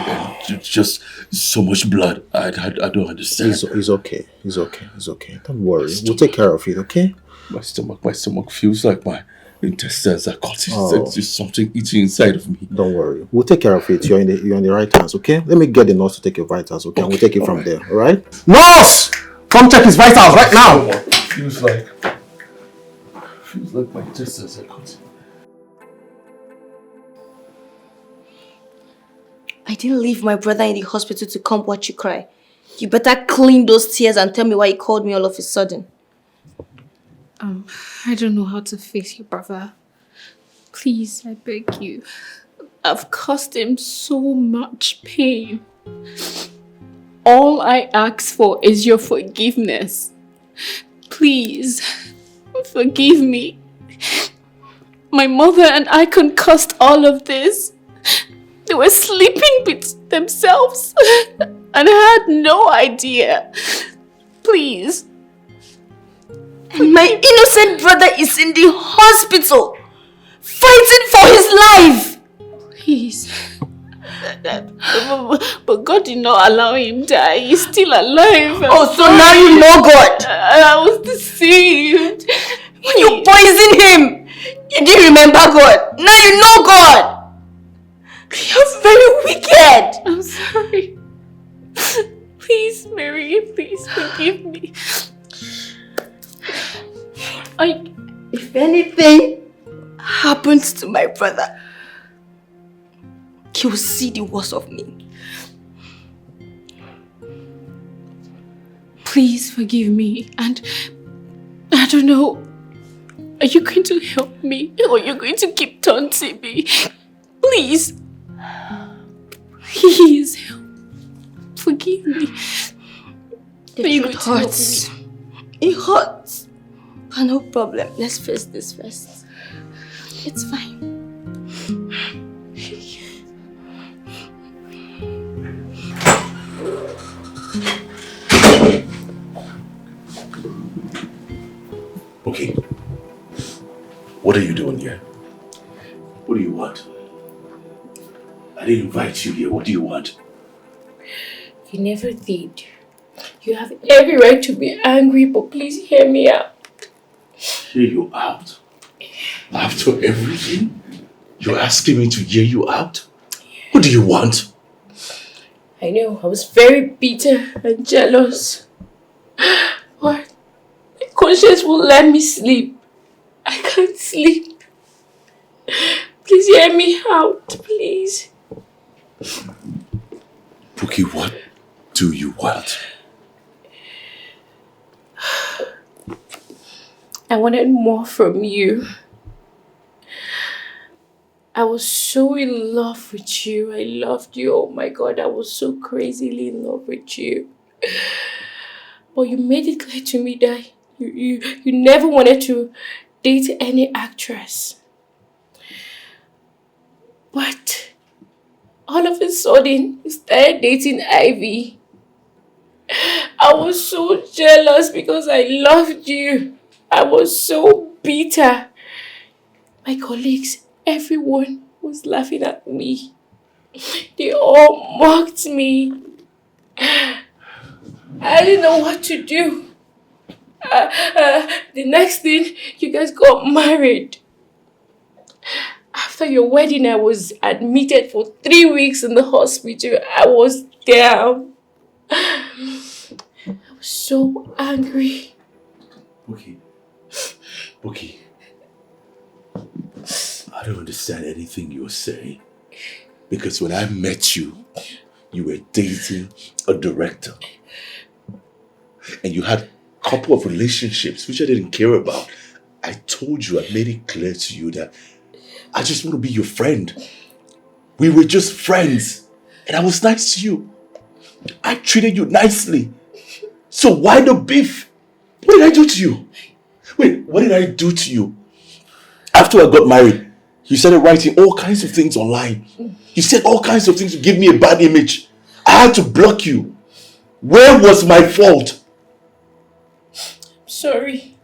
and just so much blood. I don't understand. He's okay. He's okay. Don't worry. We'll take care of it, okay? My stomach feels like my intestines are cut. There's just something eating inside of me. Don't worry. We'll take care of it. You're in the right hands, okay? Let me get the nurse to take your vitals, okay? And we'll take it from there, alright? Nurse! Come check his vitals right now! Feels like my intestines are cut. I didn't leave my brother in the hospital to come watch you cry. You better clean those tears and tell me why you called me all of a sudden. I don't know how to face your brother. Please, I beg you. I've caused him so much pain. All I ask for is your forgiveness. Please, forgive me. My mother and I concussed all of this. They were sleeping with themselves and I had no idea. Please. And my innocent brother is in the hospital, fighting for his life. Please. But God did not allow him to die. He's still alive. So now you know God. I was deceived. When you poisoned him, you didn't remember God. Now you know God. You're very wicked. I'm sorry. Please, Mary, please forgive me. If anything happens to my brother, he will see the worst of me. Please forgive me. And I don't know, are you going to help me or are you going to keep taunting me? Please. Please forgive me. It hurts. It hurts. But no problem. Let's face this first. It's fine. Okay. What are you doing here? What do you want? I didn't invite you here. What do you want? You never did. You have every right to be angry, but please hear me out. Hear you out? After everything? You're asking me to hear you out? What do you want? I know, I was very bitter and jealous. But my conscience won't let me sleep. I can't sleep. Please hear me out, please. Bookie, what do you want? I wanted more from you. I was so in love with you. I loved you. Oh my God, I was so crazily in love with you. But you made it clear to me that you never wanted to date any actress. But all of a sudden, you started dating Ivy. I was so jealous because I loved you. I was so bitter. My colleagues, everyone was laughing at me. They all mocked me. I didn't know what to do. The next thing, you guys got married. After your wedding, I was admitted for 3 weeks in the hospital. I was down. I was so angry. Bookie, I don't understand anything you're saying. Because when I met you, you were dating a director. And you had a couple of relationships which I didn't care about. I told you, I made it clear to you that I just want to be your friend. We were just friends. And I was nice to you. I treated you nicely. So why the beef? What did I do to you? Wait, what did I do to you? After I got married, you started writing all kinds of things online. You said all kinds of things to give me a bad image. I had to block you. Where was my fault? sorry.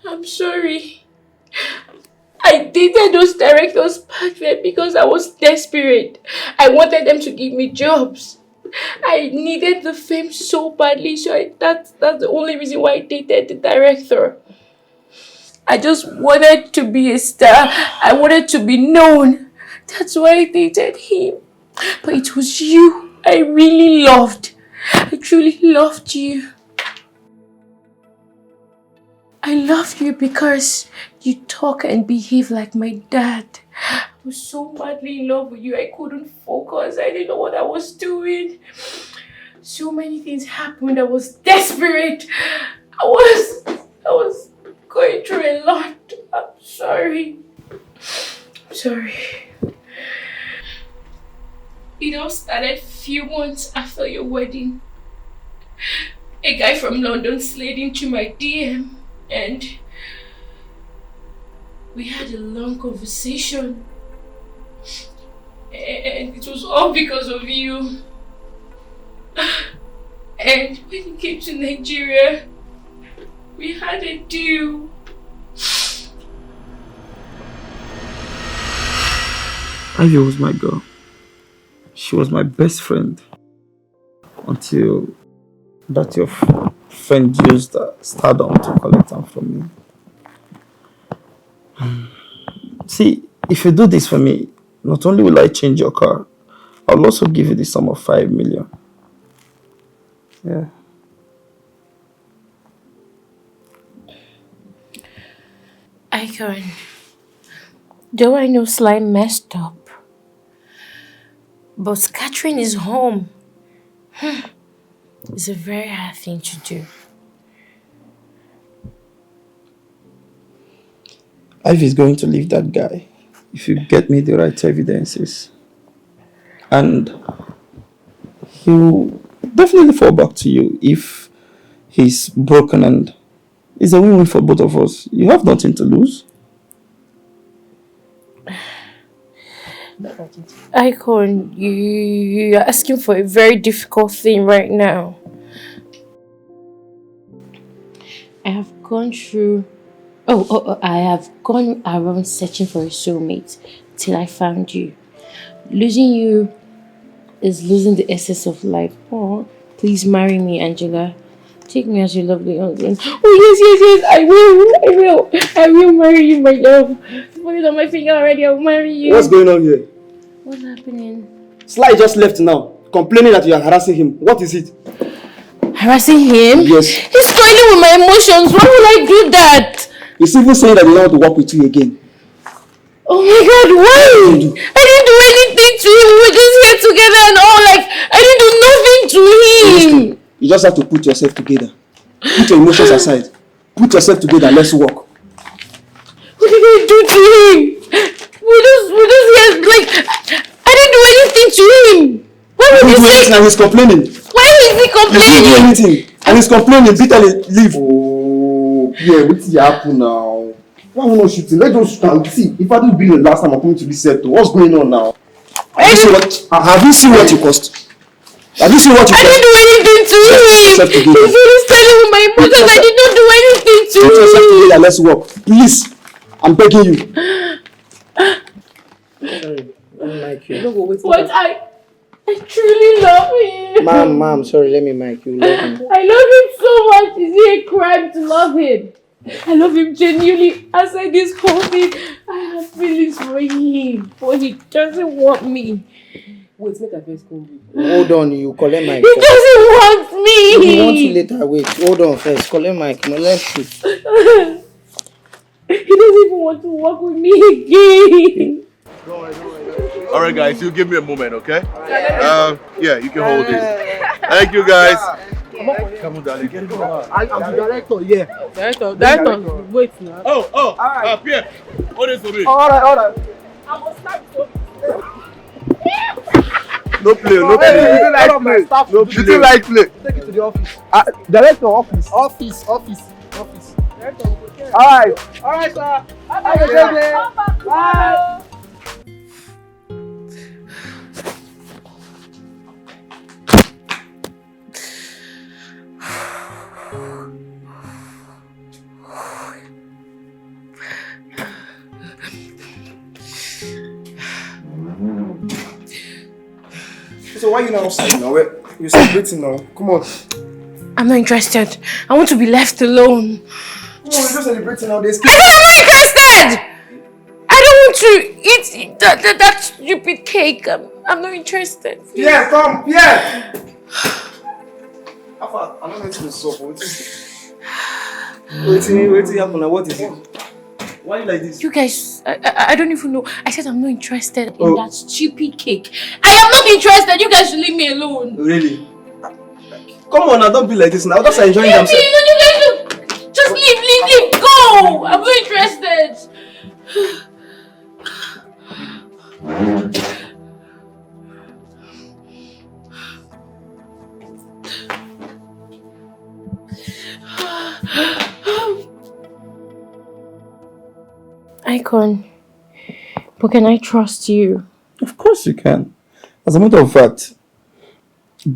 I'm sorry. I dated those directors back then because I was desperate. I wanted them to give me jobs. I needed the fame so badly, so that's the only reason why I dated the director. I just wanted to be a star. I wanted to be known. That's why I dated him. But it was you I really loved. I truly loved you. I loved you because you talk and behave like my dad. I was so madly in love with you. I couldn't focus. I didn't know what I was doing. So many things happened. I was desperate. I was going through a lot. I'm sorry. I'm sorry. It all started a few months after your wedding. A guy from London slid into my DM and we had a long conversation. And it was all because of you. And when he came to Nigeria, we had a deal. Ivy was my girl. She was my best friend until that your friend used stardom to collect them from me. See, if you do this for me, not only will I change your car, I'll also give you the sum of 5 million. Yeah. Icon, though I know Slime messed up, but scattering his home is a very hard thing to do. Ivy is going to leave that guy if you get me the right evidences. And he'll definitely fall back to you if he's broken, and it's a win-win for both of us. You have nothing to lose. Icon, you're asking for a very difficult thing right now. I have gone through... I have gone around searching for a soulmate till I found you. Losing you is losing the essence of life. Oh, please marry me, Angela. Take me as your lovely husband. Oh, yes, I will marry you, my love. Put it on my finger already, I'll marry you. What's going on here? What's happening? Sly just left now, complaining that you are harassing him. What is it? Harassing him? Yes. He's toiling with my emotions. Why would I do that? He's even saying that he doesn't want to work with you again. Oh my God, why? I didn't do anything to him. We were just here together and all. Like, I didn't do nothing to him. You just have to put yourself together. Put your emotions aside. Put yourself together and let's work. What did I do to him? We just here, like, I didn't do anything to him. Why would you say? And he's complaining. Why is he complaining? He didn't do anything. And he's complaining, bitterly. Leave. Oh, yeah, what's happening now? Why are we not shooting? Let's just shoot and see. If I didn't be the last time I'm coming to this set, what's going on now? Have you seen what you cost? Have you seen what you cost? I didn't do anything to him. He's really standing with my emotions. I did not do anything to him. Put yourself together, let's work. Please. I'm begging you. Sorry, I don't like you. But I truly love him. Ma'am, sorry, let me mic you. Love him. I love him so much. Is it a crime to love him? I love him genuinely. Outside this whole thing, I have feelings for him, but he doesn't want me. Wait, make a first come. Hold on, you collect mic. He doesn't want me. He wants you later. Wait, hold on first. Collect mic. No, let's shoot. He doesn't even want to work with me again. Alright guys, you give me a moment, okay? Yeah, you can hold this. Thank you guys. Come on, darling, get it on. I'm the director, yeah. Director, wait now. Pierre, what is for me? Alright. I must start No play. You do like play. Take it to the office. Director, office. Director, Alright, sir. Bye. So why are you now outside now? You're celebrating now. Come on. I'm not interested. I want to be left alone. Come on, we're just celebrating now. There's I'm not interested! I don't want to eat that stupid cake. I'm not interested. Pierre, come! Pierre! I'm not meant to be soft. Wait, happen now. What is it? Why like this? You guys, I don't even know. I said I'm not interested in that stupid cake. I am not interested. You guys should leave me alone. Really? Come on now, don't be like this now. Others are enjoying themselves. Just leave. Go! I'm not interested. Icon, but can I trust you? Of course you can. As a matter of fact,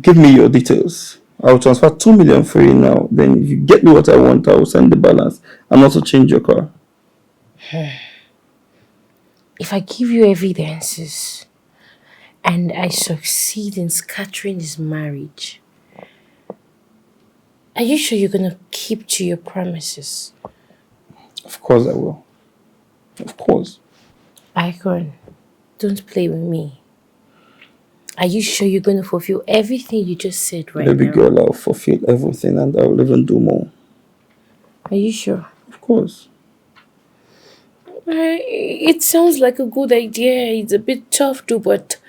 give me your details. I'll transfer 2 million for you now. Then if you get me what I want, I will send the balance and also change your car. If I give you evidences and I succeed in scattering this marriage, are you sure you're going to keep to your promises? Of course I will. Of course. Icon, don't play with me. Are you sure you're going to fulfill everything you just said right Baby now? girl, I'll fulfill everything and I'll even do more. Are you sure? Of course. It sounds like a good idea. It's a bit tough too, but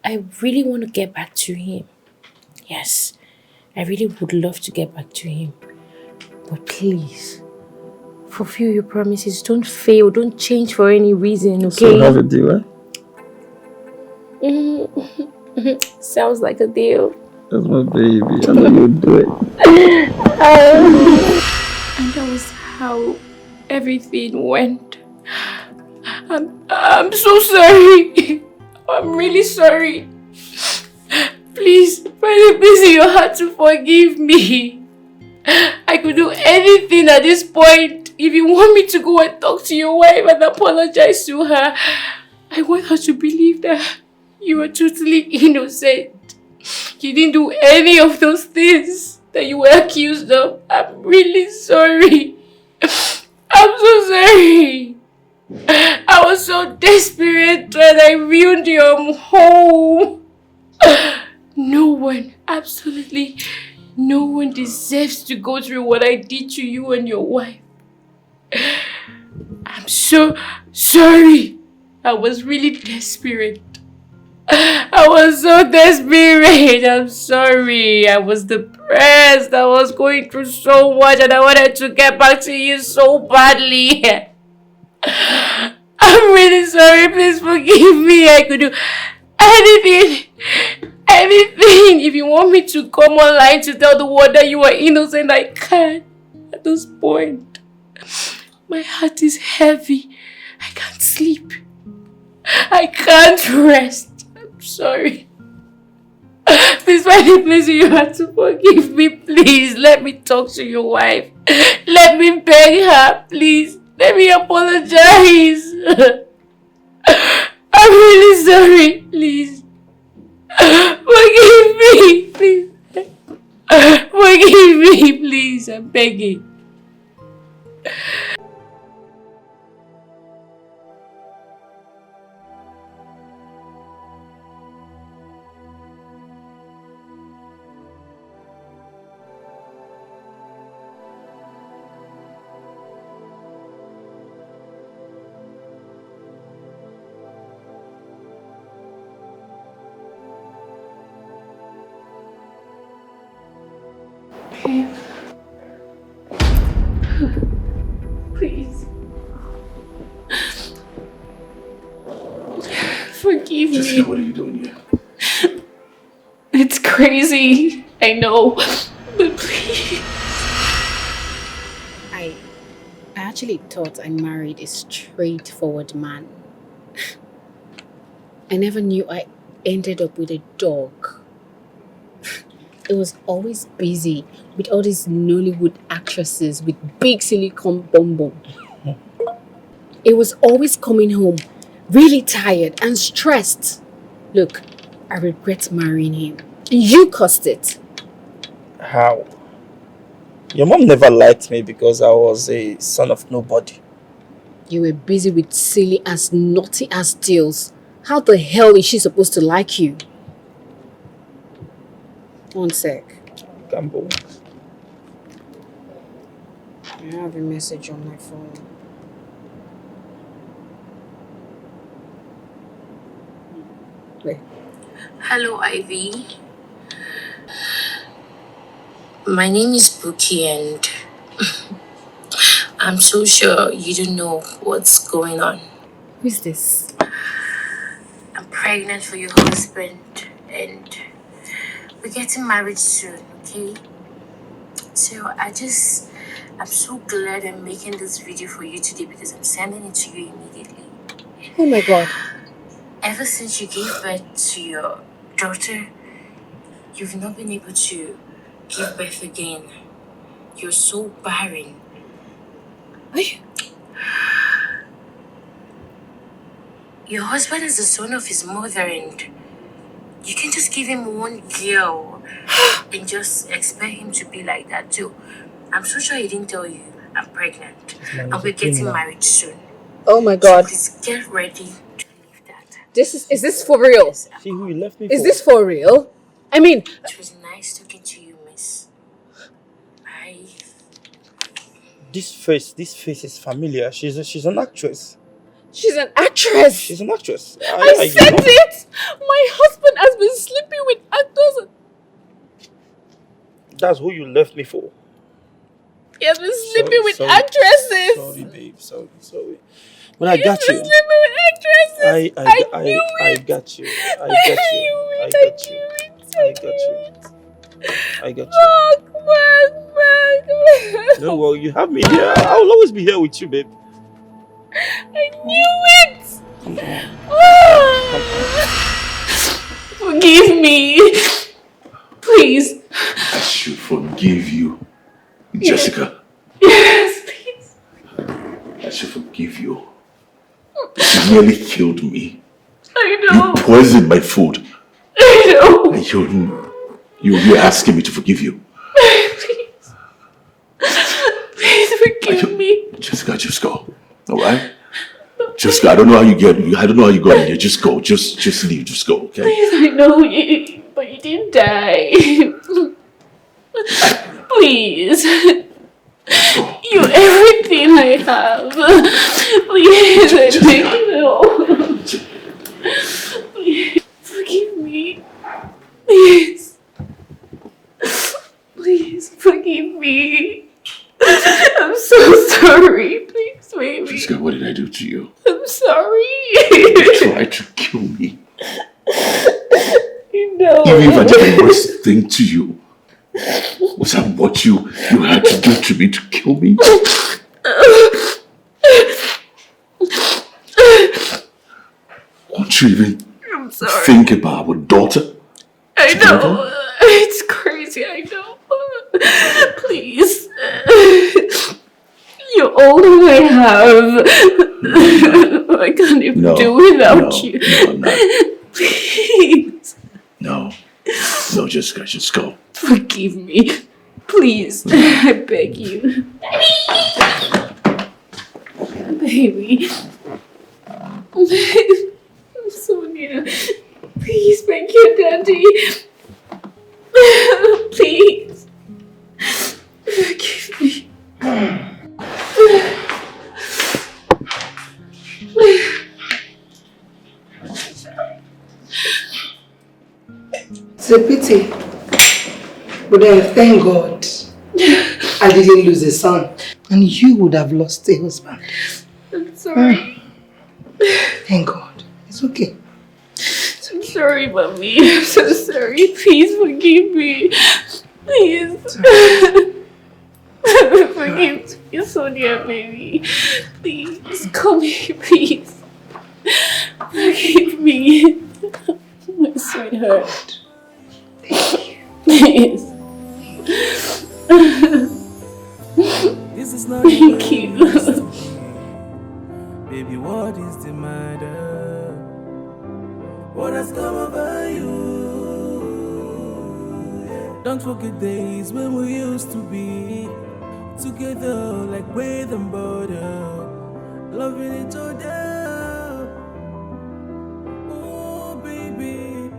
I really want to get back to him. Yes, I really would love to get back to him. But please, fulfill your promises. Don't fail. Don't change for any reason, okay? So have a deal, eh? Sounds like a deal. That's my baby. I know you'll do it. And that was how everything went. I'm so sorry. I'm really sorry. Please, find a place in your heart to forgive me. I could do anything at this point. If you want me to go and talk to your wife and apologize to her, I want her to believe that you are totally innocent. You didn't do any of those things that you were accused of. I'm really sorry. I'm so sorry. I was so desperate that I ruined your home. No one, absolutely no one deserves to go through what I did to you and your wife. I'm so sorry. I was really desperate. I was so desperate. I'm sorry. I was depressed. I was going through so much and I wanted to get back to you so badly. I'm really sorry. Please forgive me. I could do anything. Anything. If you want me to come online to tell the world that you are innocent, I can. At this point, my heart is heavy. I can't sleep. I can't rest. I'm sorry. Please find a place where you have to forgive me. Please let me talk to your wife. Let me beg her. Please let me apologize. I'm really sorry. Please forgive me. Please forgive me. Please, I'm begging. Please. Forgive me. Jessica, what are you doing here? It's crazy. I know. But please. I actually thought I married a straightforward man. I never knew I ended up with a dog. It was always busy with all these Nollywood actresses with big silicone bum bum. It was always coming home really tired and stressed. Look, I regret marrying him. You caused it. How? Your mom never liked me because I was a son of nobody. You were busy with silly ass, naughty ass deals. How the hell is she supposed to like you? One sec. Gambo. I have a message on my phone. Wait. Hello, Ivy. My name is Buki and I'm so sure you don't know what's going on. Who's this? I'm pregnant for your husband and we're getting married soon, okay? So I'm so glad I'm making this video for you today because I'm sending it to you immediately. Oh my god. Ever since you gave birth to your daughter, you've not been able to give birth again. You're so barren. Your husband is the son of his mother and you can just give him one girl and just expect him to be like that too. I'm so sure he didn't tell you I'm pregnant and we're getting married soon. Oh my god. So please get ready. Is this for real? See who you left me Is this for real? I mean... It was nice talking to you, miss. Bye. This face is familiar. She's an actress. She's an actress? She's an actress. I said it! My husband has been sleeping with actors. That's who you left me for. He has been sleeping with actresses. Sorry, babe. Sorry. But I got you. I got you. No, well, you have me here. I will always be here with you, babe. I knew it. Forgive me. Please. I should forgive you, Jessica. Yes, please. I should forgive you. You nearly killed me. I know. You poisoned my food. I know. And you're asking me to forgive you. Please. Please forgive me. Jessica, just go. Alright? Just go. I don't know how you got in here. Just go. Just leave. Just go, okay? Please, I know you, but you didn't die. Please. You're everything I have. Please, I beg you. Please, forgive me. Please. Please, forgive me. I'm so sorry. Please, baby. Jessica, what did I do to you? I'm sorry. You tried to kill me. You know. Even if I did the worst thing to you, was that what you had to do to me to kill me? Won't you even think about our daughter? I know. It's crazy, I know. Please. You're all that I have. I can't even do without you. No, I'm not. Please. No, Jessica, just go. Forgive me. Please. I beg you. Baby. Sonia. Please beg your daddy. Please. Forgive me. It's a pity. But then thank God I didn't lose a son. And you would have lost a husband. I'm sorry. Thank God. It's okay. I'm sorry, mommy. I'm so sorry. Please forgive me. Please. Forgive me, Sonia, baby. Please, come here, please. Forgive me. My sweetheart. Please. This is not Thank you. Baby, what is the matter? what has come over you. Don't forget days when we used to be together like bread and butter, loving each other. Oh baby,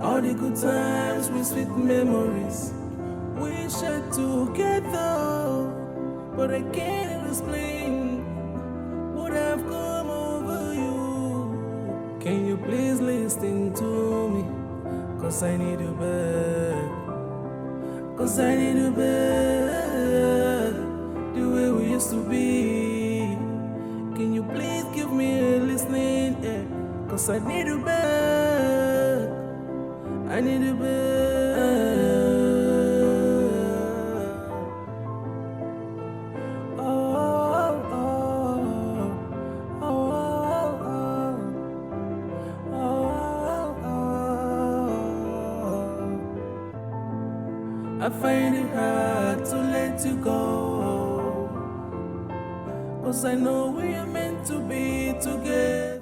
all the good times with sweet memories we shared together, but I can't explain what have come over you. Can you please listen to me? Cause I need you back. Cause I need you back the way we used to be. Can you please give me a listening ear? Cause I need you back. I need you back. I find it hard to let you go, cause I know we are meant to be together.